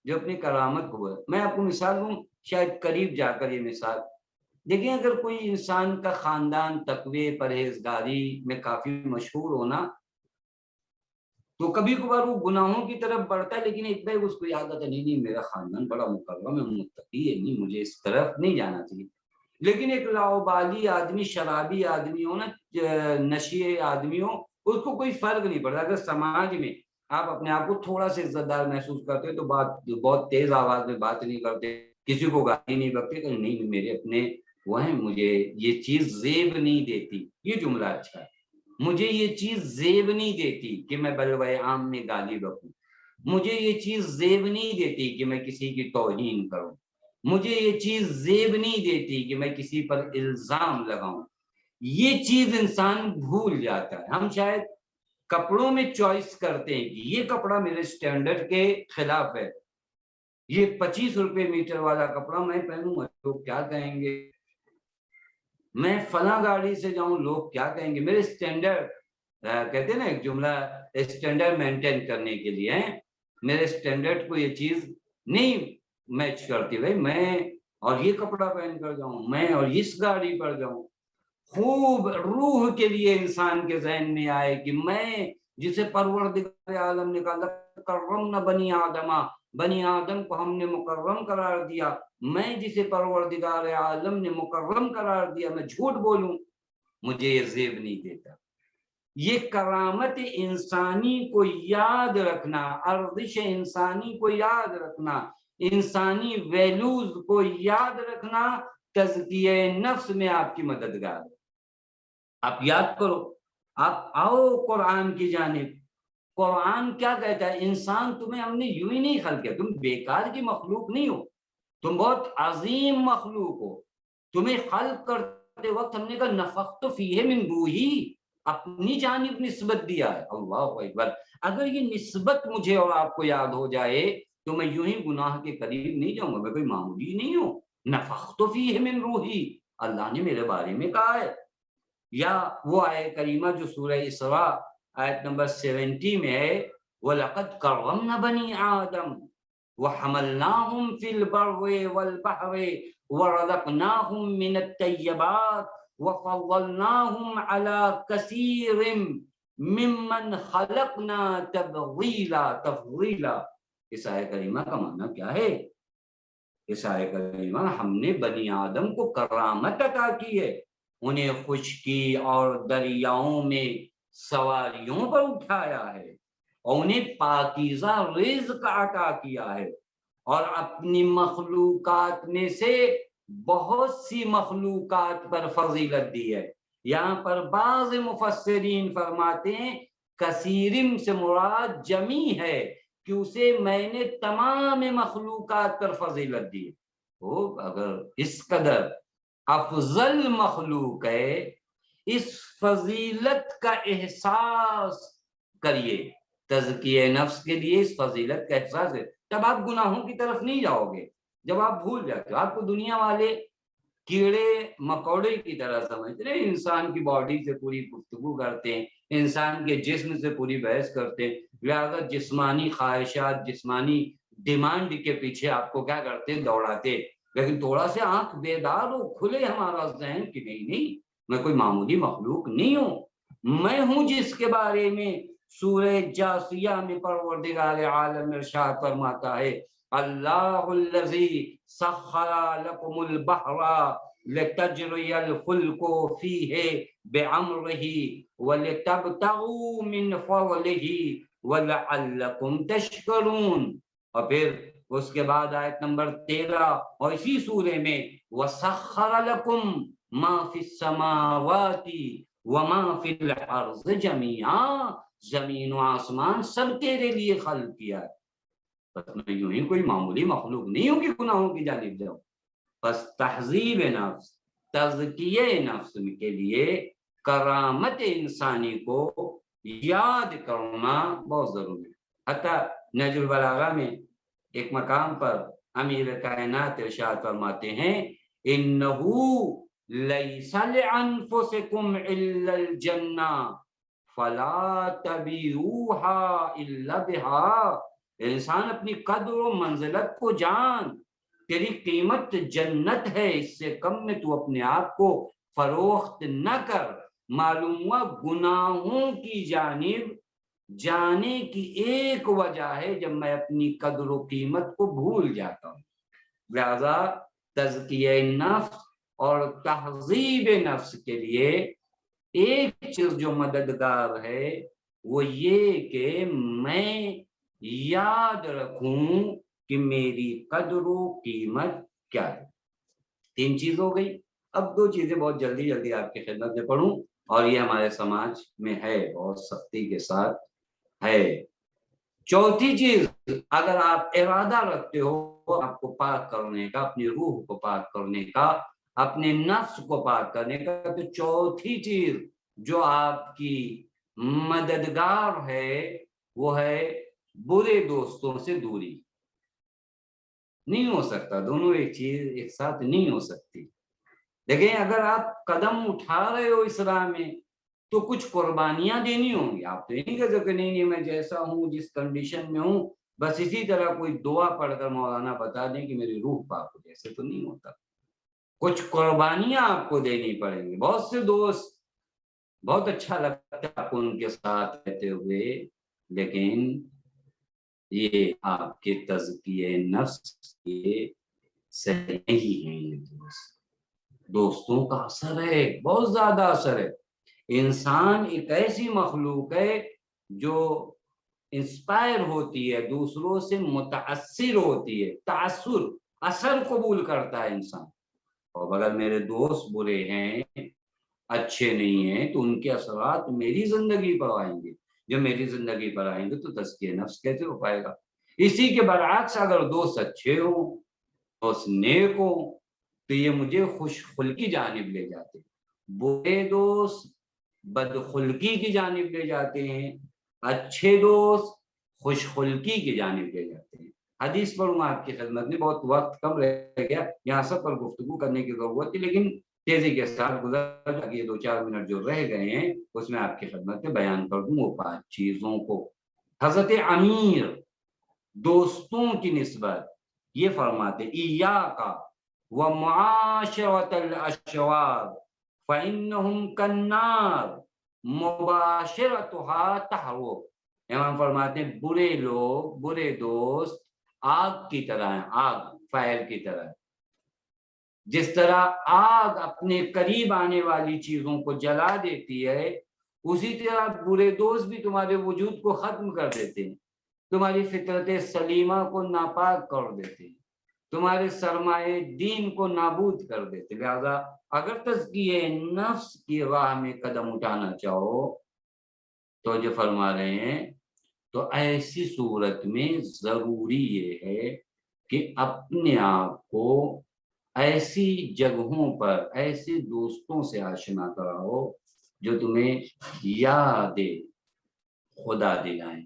جو اپنی کرامت کو بھول۔ میں آپ کو مثال دوں، شاید قریب جا کر یہ مثال دیکھیں، اگر کوئی انسان کا خاندان تقوی پرہیزگاری میں کافی مشہور ہونا تو کبھی کبھار وہ گناہوں کی طرف بڑھتا ہے، لیکن ایک بار اس کو یاد آتا ہے نہیں نہیں میرا خاندان بڑا مکرم ہے، متقی ہے، نہیں مجھے اس طرف نہیں جانا چاہیے۔ لیکن ایک لاؤبالی آدمی، شرابی آدمی ہو نا، نشے آدمی ہو، اس کو کوئی فرق نہیں پڑتا۔ اگر سماج میں آپ اپنے آپ کو تھوڑا سا عزت دار محسوس کرتے تو بہت تیز آواز میں بات نہیں کرتے، کسی کو گالی نہیں کرتے کہ نہیں میرے اپنے وہ ہیں، مجھے یہ چیز زیب نہیں دیتی۔ یہ جملہ اچھا ہے، مجھے یہ چیز زیب نہیں دیتی کہ میں بلوائے عام میں گالی بکوں، مجھے یہ چیز زیب نہیں دیتی کہ میں کسی کی توہین کروں، مجھے یہ چیز زیب نہیں دیتی کہ میں کسی پر الزام لگاؤں۔ یہ چیز انسان بھول جاتا ہے۔ ہم شاید کپڑوں میں چوائس کرتے ہیں کہ یہ کپڑا میرے سٹینڈرڈ کے خلاف ہے، یہ 25 روپے میٹر والا کپڑا میں پہنوں گا لوگ کیا کہیں گے، میں فلاں گاڑی سے جاؤں لوگ کیا کہیں گے، میرے سٹینڈرڈ، کہتے ہیں نا ایک جملہ، سٹینڈرڈ مینٹین کرنے کے لیے میرے سٹینڈرڈ کو یہ چیز نہیں میچ کرتی، بھائی میں اور یہ کپڑا پہن کر جاؤں، میں اور اس گاڑی پر جاؤں۔ خوب روح کے لیے انسان کے ذہن میں آئے کہ میں جسے پروردگار عالم نے کہا کرمنا بنی آدم، بنی آدم کو ہم نے مکرم قرار دیا، میں جسے پروردگار عالم نے مکرم قرار دیا میں جھوٹ بولوں، مجھے یہ زیب نہیں دیتا۔ یہ کرامت انسانی کو یاد رکھنا، ارزش انسانی کو یاد رکھنا، انسانی ویلوز کو یاد رکھنا تزکیہ نفس میں آپ کی مددگار ہے۔ آپ یاد کرو، آپ آؤ قرآن کی جانب۔ قرآن کیا کہتا ہے؟ انسان تمہیں ہم نے یوں ہی نہیں خلق کیا، تم بیکار کی مخلوق نہیں ہو، تم بہت عظیم مخلوق ہو۔ تمہیں خلق کرتے وقت ہم نے کہا نفخت فیہ من روحی، اپنی جانب نسبت دیا ہے۔ اللہ اکبر! اگر یہ نسبت مجھے اور آپ کو یاد ہو جائے تو میں یوں ہی گناہ کے قریب نہیں جاؤں گا، میں کوئی معمولی نہیں ہوں۔ نفخت فیہ من روحی، اللہ نے میرے بارے میں کہا ہے۔ یا وہ آیت کریمہ جو سورہ اسراء آیت نمبر 70 میں ہے، وَلَقَدْ كَرَّمْنَا بَنِي آدَمَ وَحَمَلْنَاهُمْ فِي الْبَرِّ وَالْبَحْرِ وَرَزَقْنَاهُمْ مِنَ الطَّيِّبَاتِ وَفَضَّلْنَاهُمْ عَلَى كَثِيرٍ مِّمَّنْ خَلَقْنَا تَفْضِيلًا۔ اس آیت کریمہ کا معنی کیا ہے؟ اس آیت کریمہ ہم نے بنی آدم کو کرامت عطا کی ہے، انہیں خشکی اور دریاؤں میں سواریوں پر اٹھایا ہے اور انہیں پاکیزہ رزق عطا کیا ہے اور اپنی مخلوقات میں سے بہت سی مخلوقات پر فضیلت دی ہے۔ یہاں پر بعض مفسرین فرماتے ہیں کثیرم سے مراد جمی ہے کہ اسے میں نے تمام مخلوقات پر فضیلت دی۔ وہ اگر اس قدر افضل مخلوق ہے، اس فضیلت کا احساس کریے۔ تزکیہ نفس کے لیے اس فضیلت کا احساس ہے، تب آپ گناہوں کی طرف نہیں جاؤ گے۔ جب آپ بھول جاتے ہو، آپ کو دنیا والے کیڑے مکوڑے کی طرح سمجھتے ہیں، انسان کی باڈی سے پوری گفتگو کرتے ہیں، انسان کے جسم سے پوری بحث کرتے ہیں، لہذا جسمانی خواہشات، جسمانی ڈیمانڈ کے پیچھے آپ کو کیا کرتے ہیں، دوڑاتے۔ لیکن تھوڑا سے آنکھ بیدار ہو، کھلے ہمارا ذہن کہ نہیں میں کوئی معمولی مخلوق نہیں ہوں، میں ہوں جس کے بارے میں سورہ جاثیہ میں پروردگار عالم ارشاد فرماتا ہے اللہ الذی سخر لکم البحر لتجری الفلک فیہ بعمرہ ولتبتغوا من فضلہ ولعلکم تشکرون۔ اور پھر اس کے بعد آیت نمبر 13 اور اسی سورے میں وَسَخَّرَ لَكُمْ مَا فِي السَّمَاوَاتِ وَمَا فِي الْأَرْضِ جَمِيعًا، زمین و آسمان سب تیرے لیے خلق کیا ہے۔ بس میں یوں ہی کوئی معمولی مخلوق نہیں ہوں کہ گناہوں کی جانب جاؤں۔ بس تہذیب نفس، تزکیہ نفس کے لیے کرامت انسانی کو یاد کرنا بہت ضروری ہے۔ حتیٰ نہج البلاغہ میں ایک مقام پر امیر کائنات ارشاد فرماتے ہیں انہو لیس لانفسکم الا الجنہ فلا تبیعوها الا بها۔ انسان اپنی قدر و منزلت کو جان، تیری قیمت جنت ہے، اس سے کم میں تو اپنے آپ کو فروخت نہ کر۔ معلوم ہوا گناہوں کی جانب جانے کی ایک وجہ ہے جب میں اپنی قدر و قیمت کو بھول جاتا ہوں۔ لہذا تزکیہ نفس اور تہذیب نفس کے لیے ایک چیز جو مددگار ہے وہ یہ کہ میں یاد رکھوں کہ میری قدر و قیمت کیا ہے۔ 3 چیز ہو گئی۔ اب 2 چیزیں بہت جلدی جلدی آپ کی خدمت میں پڑھوں، اور یہ ہمارے سماج میں ہے، بہت سختی کے ساتھ ہے۔ چوتھی چیز، اگر آپ ارادہ رکھتے ہو آپ کو پاک کرنے کا، اپنی روح کو پاک کرنے کا، اپنے نفس کو پاک کرنے کا، تو چوتھی چیز جو آپ کی مددگار ہے وہ ہے برے دوستوں سے دوری۔ نہیں ہو سکتا، دونوں ایک چیز ایک ساتھ نہیں ہو سکتی۔ دیکھیں اگر آپ قدم اٹھا رہے ہو اس راہ میں تو کچھ قربانیاں دینی ہوں گی۔ آپ تو یہ نہیں کہہ سکتے نہیں میں جیسا ہوں، جس کنڈیشن میں ہوں بس اسی طرح کوئی دعا پڑھ کر مولانا بتا دیں کہ میری روح پاک ہو، جیسے تو نہیں ہوتا۔ کچھ قربانیاں آپ کو دینی پڑیں گی۔ بہت سے دوست بہت اچھا لگتا ہے آپ کو ان کے ساتھ رہتے ہوئے، لیکن یہ آپ کے تزکیہ نفس کے صحیح نہیں ہیں۔ یہ دوستوں کا اثر ہے، بہت زیادہ اثر ہے۔ انسان ایک ایسی مخلوق ہے جو انسپائر ہوتی ہے، دوسروں سے متاثر ہوتی ہے، تاثر اثر قبول کرتا ہے انسان۔ اور اگر میرے دوست برے ہیں، اچھے نہیں ہیں، تو ان کے اثرات میری زندگی پر آئیں گے۔ جب میری زندگی پر آئیں گے تو تزکیہ نفس کیسے ہو پائے گا؟ اسی کے برعکس اگر دوست اچھے ہوں، دوست نیک ہوں، تو یہ مجھے خوش خلقی جانب لے جاتے ہیں۔ برے دوست بدخلقی کی جانب لے جاتے ہیں، اچھے دوست خوش خلقی کی جانب لے جاتے ہیں۔ حدیث پڑھوں آپ کی خدمت میں، بہت وقت کم رہ گیا، یہاں سب پر گفتگو کرنے کی ضرورت تھی، لیکن تیزی کے ساتھ گزر یہ 2-4 منٹ جو رہ گئے ہیں اس میں آپ کی خدمت میں بیان کر دوں وہ 5 چیزوں کو۔ حضرت امیر دوستوں کی نسبت یہ فرماتے ایاکا ومعاشرۃ الاشرار فانہم کالنار مباشرتها تحرق۔ امام فرماتے ہیں برے لوگ، برے دوست آگ کی طرح ہیں، آگ فائر کی طرح۔ جس طرح آگ اپنے قریب آنے والی چیزوں کو جلا دیتی ہے، اسی طرح برے دوست بھی تمہارے وجود کو ختم کر دیتے ہیں، تمہاری فطرت سلیمہ کو ناپاک کر دیتے ہیں، تمہارے سرمایہ دین کو نابود کر دیتے۔ لہذا اگر تزکیہ نفس کی راہ میں قدم اٹھانا چاہو تو جو فرما رہے ہیں، تو ایسی صورت میں ضروری یہ ہے کہ اپنے آپ کو ایسی جگہوں پر ایسے دوستوں سے آشنا کراؤ جو تمہیں یاد خدا دلائیں،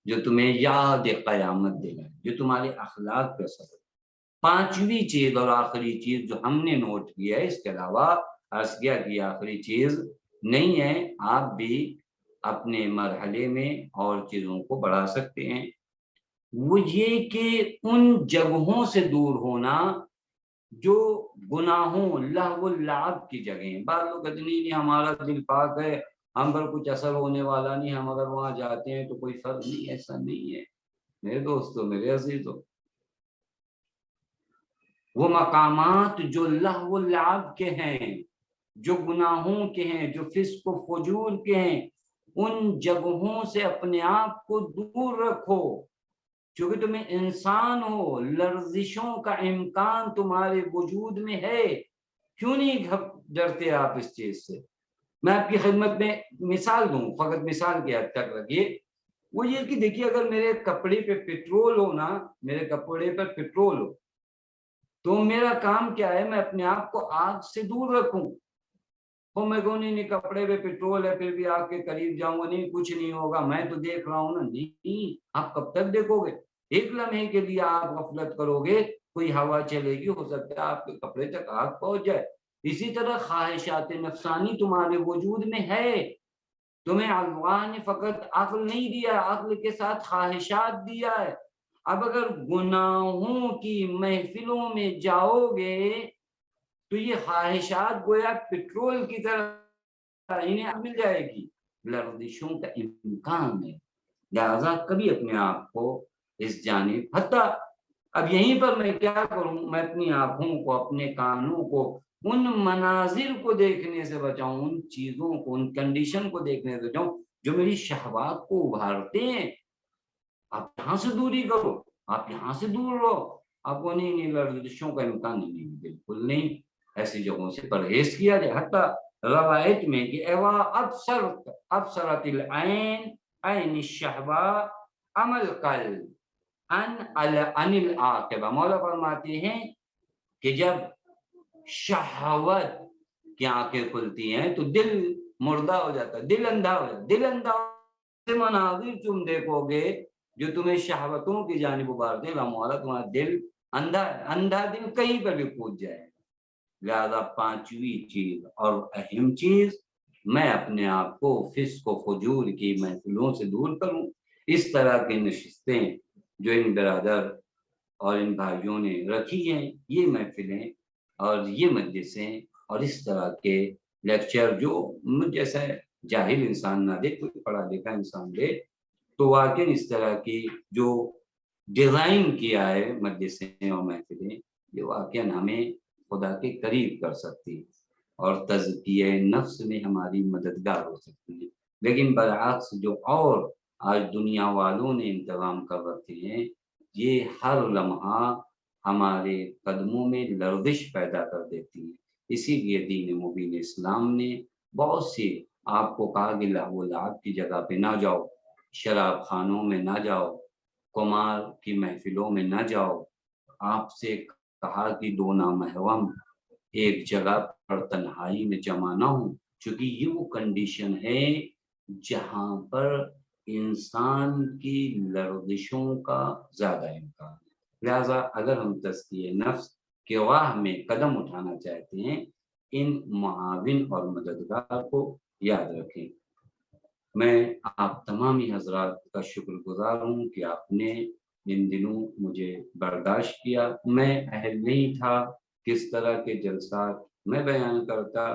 جو تمہیں یاد قیامت دلائیں، جو تمہارے اخلاق پہ سبب۔ پانچویں چیز اور آخری چیز جو ہم نے نوٹ کیا ہے، اس کے علاوہ عرض کیا کہ آخری چیز نہیں ہے، آپ بھی اپنے مرحلے میں اور چیزوں کو بڑھا سکتے ہیں، وہ یہ کہ ان جگہوں سے دور ہونا جو گناہوں لہو اللعب کی جگہیں۔ بعض لوگ کہتے نہیں ہمارا دل پاک ہے، ہم پر کچھ اثر ہونے والا نہیں، ہم اگر وہاں جاتے ہیں تو کوئی فرق نہیں۔ ایسا نہیں ہے میرے دوستو، میرے عزیزو، وہ مقامات جو لہو اللعب کے ہیں، جو گناہوں کے ہیں، جو فسق و فجور کے ہیں، ان جگہوں سے اپنے آپ کو دور رکھو، چونکہ تمہیں انسان ہو، لرزشوں کا امکان تمہارے وجود میں ہے۔ کیوں نہیں ڈرتے آپ اس چیز سے؟ میں آپ کی خدمت میں مثال دوں، فقط مثال کی حد تک رکھیے، وہ یہ کہ دیکھیے اگر میرے کپڑے پہ پٹرول ہو نا، میرے کپڑے پر پٹرول ہو تو میرا کام کیا ہے، میں اپنے آپ کو آگ سے دور رکھوں۔ وہ میں کہوں نہیں کپڑے پہ پٹرول ہے پھر بھی آگ کے قریب جاؤں گا، نہیں کچھ نہیں ہوگا، میں تو دیکھ رہا ہوں نا۔ نہیں، آپ کب تک دیکھو گے؟ ایک لمحے کے لیے آپ غفلت کرو گے، کوئی ہوا چلے گی، ہو سکتا ہے آپ کے کپڑے تک آگ پہنچ جائے۔ اسی طرح خواہشات نفسانی تمہارے وجود میں ہے، تمہیں اللہ نے فقط عقل نہیں دیا، عقل کے ساتھ خواہشات دیا ہے۔ اب اگر گناہوں کی محفلوں میں جاؤ گے تو یہ خواہشات گویا پٹرول کی طرح انہیں مل جائے گی، لرزشوں کا امکان ہے۔ لہذا کبھی اپنے آپ کو اس جانب، حتیٰ اب یہیں پر میں کیا کروں، میں اپنی آنکھوں کو، اپنے کانوں کو ان مناظر کو دیکھنے سے بچاؤں، ان چیزوں کو، ان کنڈیشن کو دیکھنے سے بچاؤں جو میری شہوات کو ابھارتے ہیں۔ آپ یہاں سے دوری کرو، آپ یہاں سے دور رہو، آپ کو نہیں لرزشوں کا امکان نہیں، بالکل نہیں، ایسی جگہوں سے پرہیز کیا جائے۔ حتیٰ روایت میں کہ ایوا ابصرت العین عین الشہوہ عمل قلب ان العاقبہ۔ مولا فرماتے ہیں کہ جب شہوت کی آنکھیں کھلتی ہیں تو دل مردہ ہو جاتا ہے، دل اندھا ہو جاتا ہے۔ دل اندھا سے مناظر تم دیکھو گے جو تمہیں شہوتوں کی جانب ابھارتے ہیں، مولا تمہارا دل اندھا ہے، اندھا دل کہیں پر بھی کود جائے گا۔ لہذا پانچویں چیز اور اہم چیز، میں اپنے آپ کو فسق و فجور کی محفلوں سے دور کروں۔ اس طرح کی نشستیں جو ان برادر اور ان بھائیوں نے رکھی ہیں، یہ محفلیں اور یہ مجلسیں اور اس طرح کے لیکچر جو جیسا جاہل انسان نہ دے، کوئی پڑھا لکھا انسان دے، تو واقعی اس طرح کی جو ڈیزائن کیا ہے مجلسیں اور محفلیں، یہ واقعی ہمیں خدا کے قریب کر سکتی اور تزکیہ نفس میں ہماری مددگار ہو سکتی ہے۔ لیکن برعکس جو اور آج دنیا والوں نے انتظام کر رکھے ہیں، یہ ہر لمحہ ہمارے قدموں میں لرزش پیدا کر دیتی ہے۔ اسی لیے دین مبین اسلام نے بہت سی آپ کو کہا کہ لہو لعب کی جگہ پہ نہ جاؤ، شراب خانوں میں نہ جاؤ، قمار کی محفلوں میں نہ جاؤ۔ آپ سے کہا کہ دو نامحرم ایک جگہ پر تنہائی میں جمع نہ ہوں، چونکہ یہ وہ کنڈیشن ہے جہاں پر انسان کی لرزشوں کا زیادہ امکان ہے۔ لہذا اگر ہم تزکیہ نفس کے راہ میں قدم اٹھانا چاہتے ہیں، ان معاون اور مددگار کو یاد رکھیں۔ میں آپ تمامی حضرات کا شکر گزار ہوں کہ آپ نے ان دنوں مجھے برداشت کیا۔ میں اہل نہیں تھا کس طرح کے جلسات میں بیان کرتا،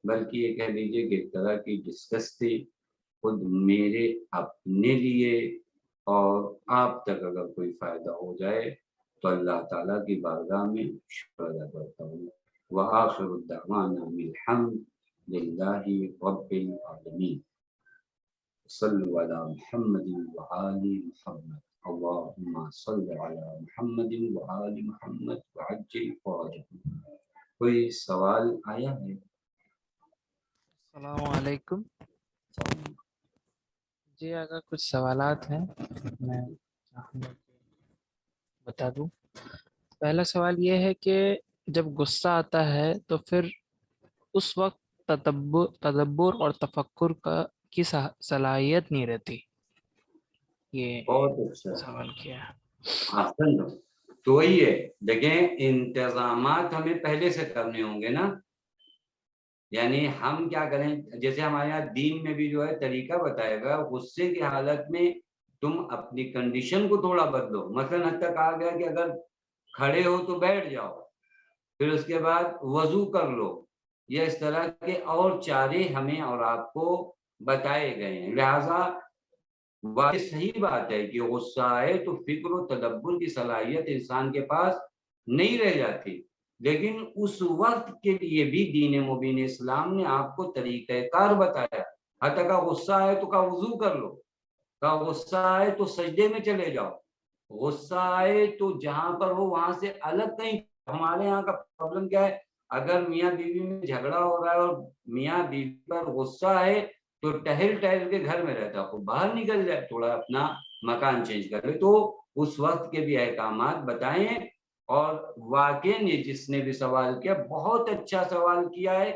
بلکہ یہ کہہ لیجیے کہ اس طرح کی ڈسکس تھی خود میرے اپنے لیے، اور آپ تک اگر کوئی فائدہ ہو جائے تو اللہ تعالیٰ کی بارگاہ میں شکر ادا کرتا ہوں۔ وآخر الدعوانا الحمد للہ رب العالمین صلو علی محمد وآل محمد اللہم صل علی محمد وآل محمد وعجل فرجهم۔ کوئی سوال آیا ہے؟ السلام علیکم جی، اگر کچھ سوالات ہیں میں چاہوں گا کہ بتا دوں۔ پہلا سوال یہ ہے کہ جب غصہ آتا ہے تو پھر اس وقت تدبر اور تفکر کی صلاحیت نہیں رہتی۔ یہ بہت اچھا سوال کیا ہے۔ آسن تو وہی ہے، دیکھیں انتظامات ہمیں پہلے سے کرنے ہوں گے نا، یعنی ہم کیا کریں، جیسے ہمارے یہاں دین میں بھی جو ہے طریقہ بتائے گا، غصے کی حالت میں تم اپنی کنڈیشن کو تھوڑا بدلو۔ مثلا حد تک کہا گیا کہ اگر کھڑے ہو تو بیٹھ جاؤ، پھر اس کے بعد وضو کر لو، یا اس طرح کے اور چارے ہمیں اور آپ کو بتائے گئے ہیں۔ لہذا واقعی صحیح بات ہے کہ غصہ آئے تو فکر و تدبر کی صلاحیت انسان کے پاس نہیں رہ جاتی، لیکن اس وقت کے لیے بھی دین مبین اسلام نے آپ کو طریقہ کار بتایا۔ حتی کہ غصہ آئے تو کہا وضو کر لو، کہا غصہ آئے تو سجدے میں چلے جاؤ، غصہ آئے تو جہاں پر ہو وہاں سے الگ کہیں۔ ہمارے یہاں کا پرابلم کیا ہے، اگر میاں بیوی میں جھگڑا ہو رہا ہے اور میاں بیوی پر غصہ ہے تو ٹہل کے گھر میں رہتا ہے، خوب باہر نکل جائے، تھوڑا اپنا مکان چینج کر لے۔ تو اس وقت کے بھی احکامات بتائیں۔ اور واقعی جس نے بھی سوال کیا بہت اچھا سوال کیا ہے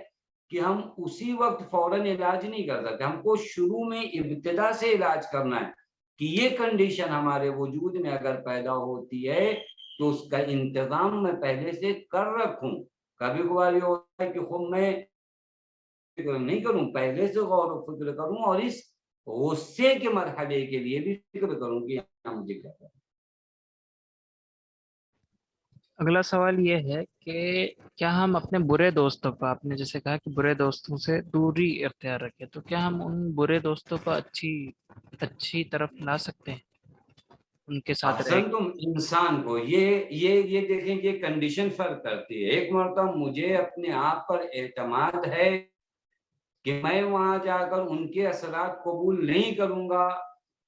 کہ ہم اسی وقت فوراً علاج نہیں کر سکتے، ہم کو شروع میں ابتدا سے علاج کرنا ہے کہ یہ کنڈیشن ہمارے وجود میں اگر پیدا ہوتی ہے تو اس کا انتظام میں پہلے سے کر رکھوں۔ کبھی کبھار یہ ہوتا ہے کہ خود میں فکر نہیں کروں، پہلے سے غور و فکر کروں اور اس غصے کے مرحلے کے لیے بھی فکر کروں کہ مجھے کیا کرنا۔ اگلا سوال یہ ہے کہ کیا ہم اپنے برے دوستوں کو، آپ نے جیسے کہا کہ برے دوستوں سے دوری اختیار رکھیں، تو کیا ہم ان برے دوستوں کو اچھی طرف لا سکتے ہیں، ان کے ساتھ رہ؟ احسن تم انسان کو یہ دیکھیں، یہ کنڈیشن فرق کرتی ہے۔ ایک مرتبہ مجھے اپنے آپ پر اعتماد ہے کہ میں وہاں جا کر ان کے اثرات قبول نہیں کروں گا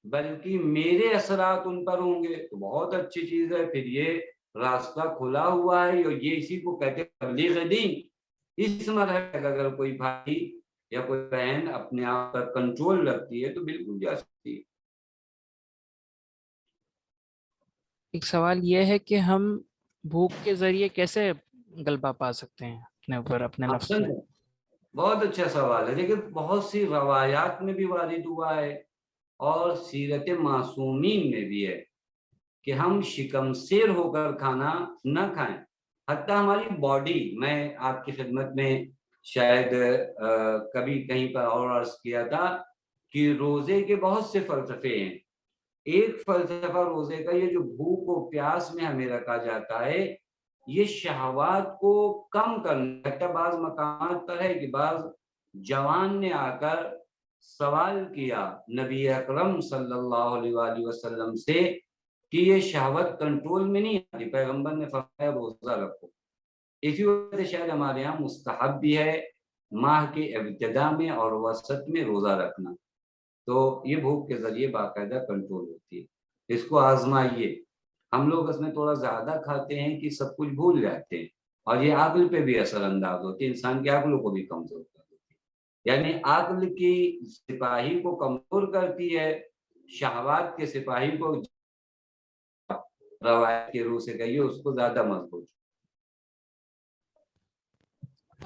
بلکہ میرے اثرات ان پر ہوں گے، تو بہت اچھی چیز ہے، پھر یہ راستہ کھلا ہوا ہے، اور یہ اسی کو کہتے ہیں تبلیغ دین۔ اس مرحلے تک اگر کوئی بھائی یا کوئی بہن اپنے آپ پر کنٹرول رکھتی ہے تو بالکل جا سکتی ہے۔ ایک سوال یہ ہے کہ ہم بھوک کے ذریعے کیسے غلبہ پا سکتے ہیں اپنے اوپر، اپنے نفس احسن میں؟ بہت اچھا سوال ہے، لیکن بہت سی روایات میں بھی وارد ہوا ہے اور سیرت معصومین میں بھی ہے کہ ہم شکم سیر ہو کر کھانا نہ کھائیں۔ حتیٰ ہماری باڈی، میں آپ کی خدمت میں شاید کبھی کہیں پر اور عرض کیا تھا کہ روزے کے بہت سے فلسفے ہیں۔ ایک فلسفہ روزے کا یہ جو بھوک و پیاس میں ہمیں رکھا جاتا ہے، یہ شہوات کو کم کرنا۔ حتیٰ بعض مقامات پر ہے کہ بعض جوان نے آ کر سوال کیا نبی اکرم صلی اللہ علیہ وآلہ وسلم سے کہ یہ شہوت کنٹرول میں نہیں آتی، پیغمبر نے فرمایا روزہ رکھو۔ اسی وجہ سے شاید ہمارے یہاں مستحب بھی ہے ماہ کے ابتدا میں اور وسط میں روزہ رکھنا، تو یہ بھوک کے ذریعے باقاعدہ کنٹرول ہوتی ہے۔ اس کو آزمائیے۔ ہم لوگ اس میں تھوڑا زیادہ کھاتے ہیں کہ سب کچھ بھول جاتے ہیں، اور یہ عقل پہ بھی اثر انداز ہوتی ہے، انسان کی عقل کو بھی کمزور کر دیتی ہے، یعنی عقل کی سپاہی کو کمزور کرتی ہے، شہوات کے سپاہی کو روایت کے روح سے کہیے اس کو زیادہ مضبوط۔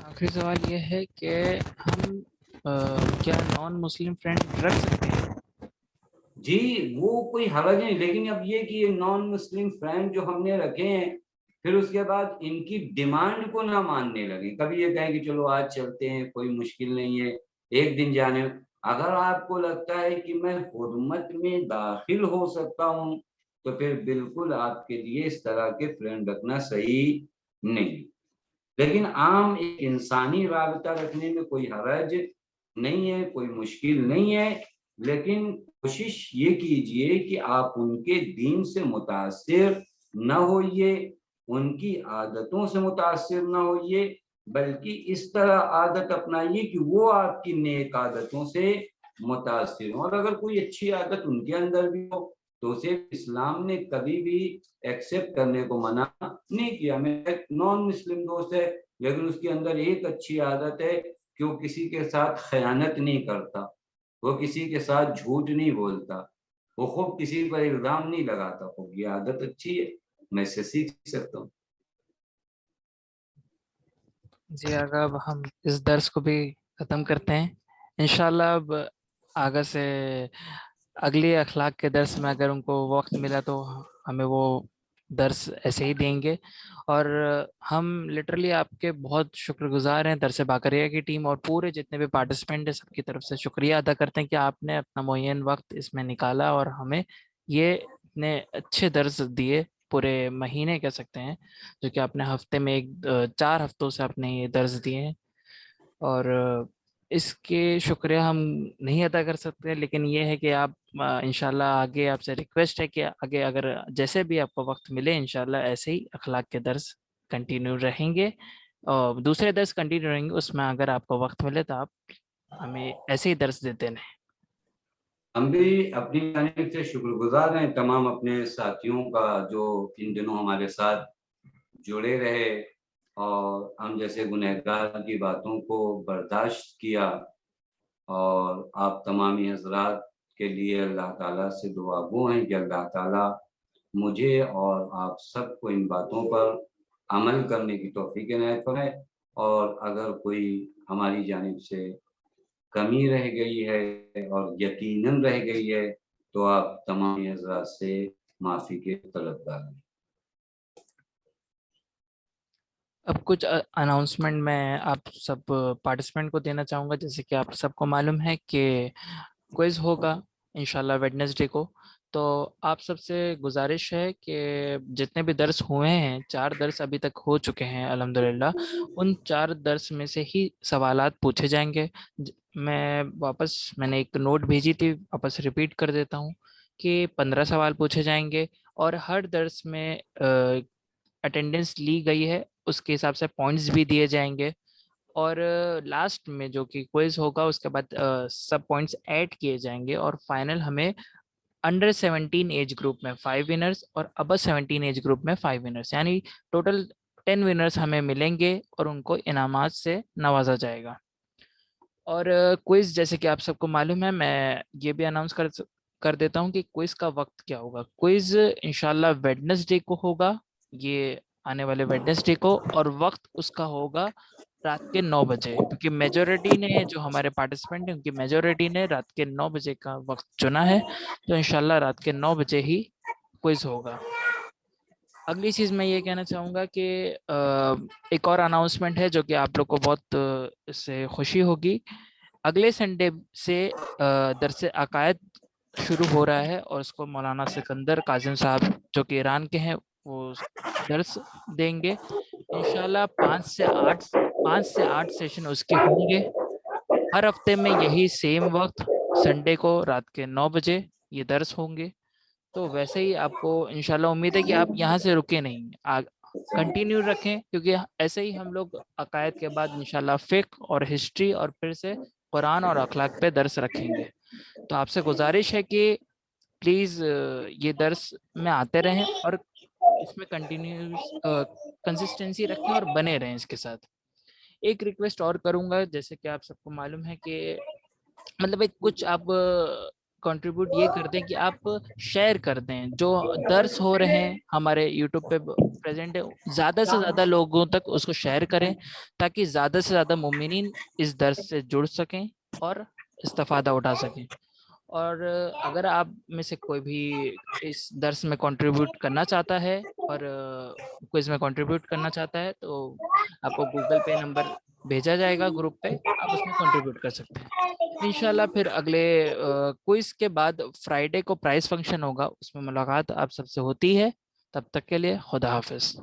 آخری سوال یہ ہے کہ ہم کیا نان مسلم فرینڈ رکھ سکتے ہیں؟ جی وہ کوئی حرج نہیں، لیکن اب یہ کہ یہ نان مسلم فرینڈ جو ہم نے رکھے ہیں پھر اس کے بعد ان کی ڈیمانڈ کو نہ ماننے لگے۔ کبھی یہ کہیں کہ چلو آج چلتے ہیں، کوئی مشکل نہیں ہے، ایک دن جانے۔ اگر آپ کو لگتا ہے کہ میں خدمت میں داخل ہو سکتا ہوں تو پھر بالکل آپ کے لیے اس طرح کے فرینڈ رکھنا صحیح نہیں، لیکن عام ایک انسانی رابطہ رکھنے میں کوئی حرج نہیں ہے، کوئی مشکل نہیں ہے، لیکن کوشش یہ کیجئے کہ آپ ان کے دین سے متاثر نہ ہوئیے، ان کی عادتوں سے متاثر نہ ہوئیے، بلکہ اس طرح عادت اپنائیے کہ وہ آپ کی نیک عادتوں سے متاثر ہوں. اور اگر کوئی اچھی عادت ان کے اندر بھی ہو تو اسے اسلام نے کبھی بھی ایکسیپٹ کرنے کو منع نہیں کیا. میرا ایک نان مسلم دوست ہے لیکن اس کے اندر ایک اچھی عادت ہے کہ وہ کسی کے ساتھ خیانت نہیں کرتا, وہ کسی کے ساتھ جھوٹ نہیں بولتا, وہ خوب کسی پر الزام نہیں لگاتا. خوب یہ عادت اچھی ہے, میں اسے سیکھ سکتا ہوں. جی آگا اب ہم اس درس کو بھی ختم کرتے ہیں انشاءاللہ. اب آگے سے اگلی اخلاق کے درس میں اگر ان کو وقت ملا تو ہمیں وہ درس ایسے ہی دیں گے. اور ہم لٹرلی آپ کے بہت شکر گزار ہیں درس باقریہ کی ٹیم اور پورے جتنے بھی پارٹیسپینٹ ہیں, سب کی طرف سے شکریہ ادا کرتے ہیں کہ آپ نے اپنا معین وقت اس میں نکالا اور ہمیں یہ اتنے اچھے درس دیے, پورے مہینے کہہ سکتے ہیں, جو کہ آپ نے ہفتے میں 4 ہفتوں سے آپ نے یہ درس دیے ہیں. اور اس کے شکریہ ہم نہیں ادا کر سکتے, لیکن یہ ہے کہ آپ انشاءاللہ آگے آپ سے ریکویسٹ ہے کہ آگے اگر جیسے بھی آپ کو وقت ملے انشاءاللہ ایسے ہی اخلاق کے درس کنٹینیو رہیں گے, اور دوسرے درس کنٹینیو رہیں گے. اس میں اگر آپ کو وقت ملے تو آپ ہمیں ایسے ہی درس دیتے رہیں. ہم بھی اپنی جانب سے شکر گزار ہیں تمام اپنے ساتھیوں کا جو ان دنوں ہمارے ساتھ جڑے رہے اور ہم جیسے گنہگار کی باتوں کو برداشت کیا. اور آپ تمامی حضرات کے لیے اللہ تعالیٰ سے دعا گو ہیں کہ اللہ تعالیٰ مجھے اور آپ سب کو ان باتوں پر عمل کرنے کی توفیق عنایت فرمائے. اور اگر کوئی ہماری جانب سے کمی رہ گئی ہے اور یقیناً رہ گئی ہے تو آپ تمام حضرات سے معافی کے طلبگار ہیں. اب کچھ اناؤنسمنٹ میں آپ سب پارٹیسپینٹ کو دینا چاہوں گا. جیسے کہ آپ سب کو معلوم ہے کہ کوئز ہوگا انشاءاللہ ویڈنسڈے کو, تو آپ سب سے گزارش ہے کہ جتنے بھی درس ہوئے ہیں, 4 درس ابھی تک ہو چکے ہیں الحمدللہ, ان 4 درس میں سے ہی سوالات پوچھے جائیں گے. میں نے ایک نوٹ بھیجی تھی, واپس ریپیٹ کر دیتا ہوں کہ 15 سوال پوچھے جائیں گے اور ہر درس میں اٹینڈنس لی گئی ہے اس کے حساب سے پوائنٹس بھی دیے جائیں گے. اور لاسٹ میں جو کہ کوئز ہوگا اس کے بعد سب پوائنٹس ایڈ کیے جائیں گے, اور فائنل ہمیں انڈر 17 ایج گروپ میں 5 ونرز اور ابو 17 ایج گروپ میں 5 ونرز, یعنی ٹوٹل 10 ونرز ہمیں ملیں گے اور ان کو انعامات سے نوازا جائے گا. اور کوئز جیسے کہ آپ سب کو معلوم ہے, میں یہ بھی اناؤنس کر دیتا ہوں کہ کوئز کا وقت کیا ہوگا. کوئز انشاءاللہ ویڈنسڈے کو ہوگا, یہ آنے والے ویڈنسڈے کو, اور وقت اس کا ہوگا رات کے 9 بجے, کیونکہ میجورٹی نے جو ہمارے پارٹیسپینٹ ہیں ان کی میجورٹی نے رات کے 9 بجے کا وقت چنا ہے, تو انشاءاللہ رات کے 9 بجے ہی کوئز ہوگا. اگلی چیز میں یہ کہنا چاہوں گا کہ ایک اور اناؤنسمنٹ ہے جو کہ آپ لوگ کو بہت اس سے خوشی ہوگی. اگلے سنڈے سے درس عقائد شروع ہو رہا ہے اور اس کو مولانا سکندر کاظم صاحب جو کہ ایران کے ہیں وہ درس دیں گے. انشاءاللہ 5 سے 8 سیشن اس کے ہوں گے. ہر ہفتے میں یہی سیم وقت سنڈے کو رات کے 9 بجے یہ درس ہوں گے. تو ویسے ہی آپ کو انشاءاللہ امید ہے کہ آپ یہاں سے رکے نہیں, کنٹینیو رکھیں, کیونکہ ایسے ہی ہم لوگ عقائد کے بعد انشاءاللہ فقہ اور ہسٹری اور پھر سے قرآن اور اخلاق پہ درس رکھیں گے. تو آپ سے گزارش ہے کہ پلیز یہ درس میں آتے رہیں اور اس میں کنسسٹنسی رکھیں اور بنے رہیں اس کے ساتھ. ایک ریکویسٹ اور کروں گا, جیسے کہ آپ سب کو معلوم ہے کہ مطلب کچھ آپ کنٹریبیوٹ یہ کر دیں کہ آپ شیئر کر دیں جو درس ہو رہے ہیں ہمارے یوٹیوب پہ پریزنٹ ہے, زیادہ سے زیادہ لوگوں تک اس کو شیئر کریں تاکہ زیادہ سے زیادہ مومنین اس درس سے جڑ سکیں اور استفادہ اٹھا سکیں. اور اگر آپ میں سے کوئی بھی اس درس میں کنٹریبیوٹ کرنا چاہتا ہے اور کوئز میں کنٹریبیوٹ کرنا چاہتا ہے تو آپ کو گوگل پے نمبر بھیجا جائے گا گروپ پہ, آپ اس میں کنٹریبیوٹ کر سکتے ہیں. انشاءاللہ پھر اگلے کوئز کے بعد فرائیڈے کو پرائز فنکشن ہوگا, اس میں ملاقات آپ سب سے ہوتی ہے. تب تک کے لیے خدا حافظ.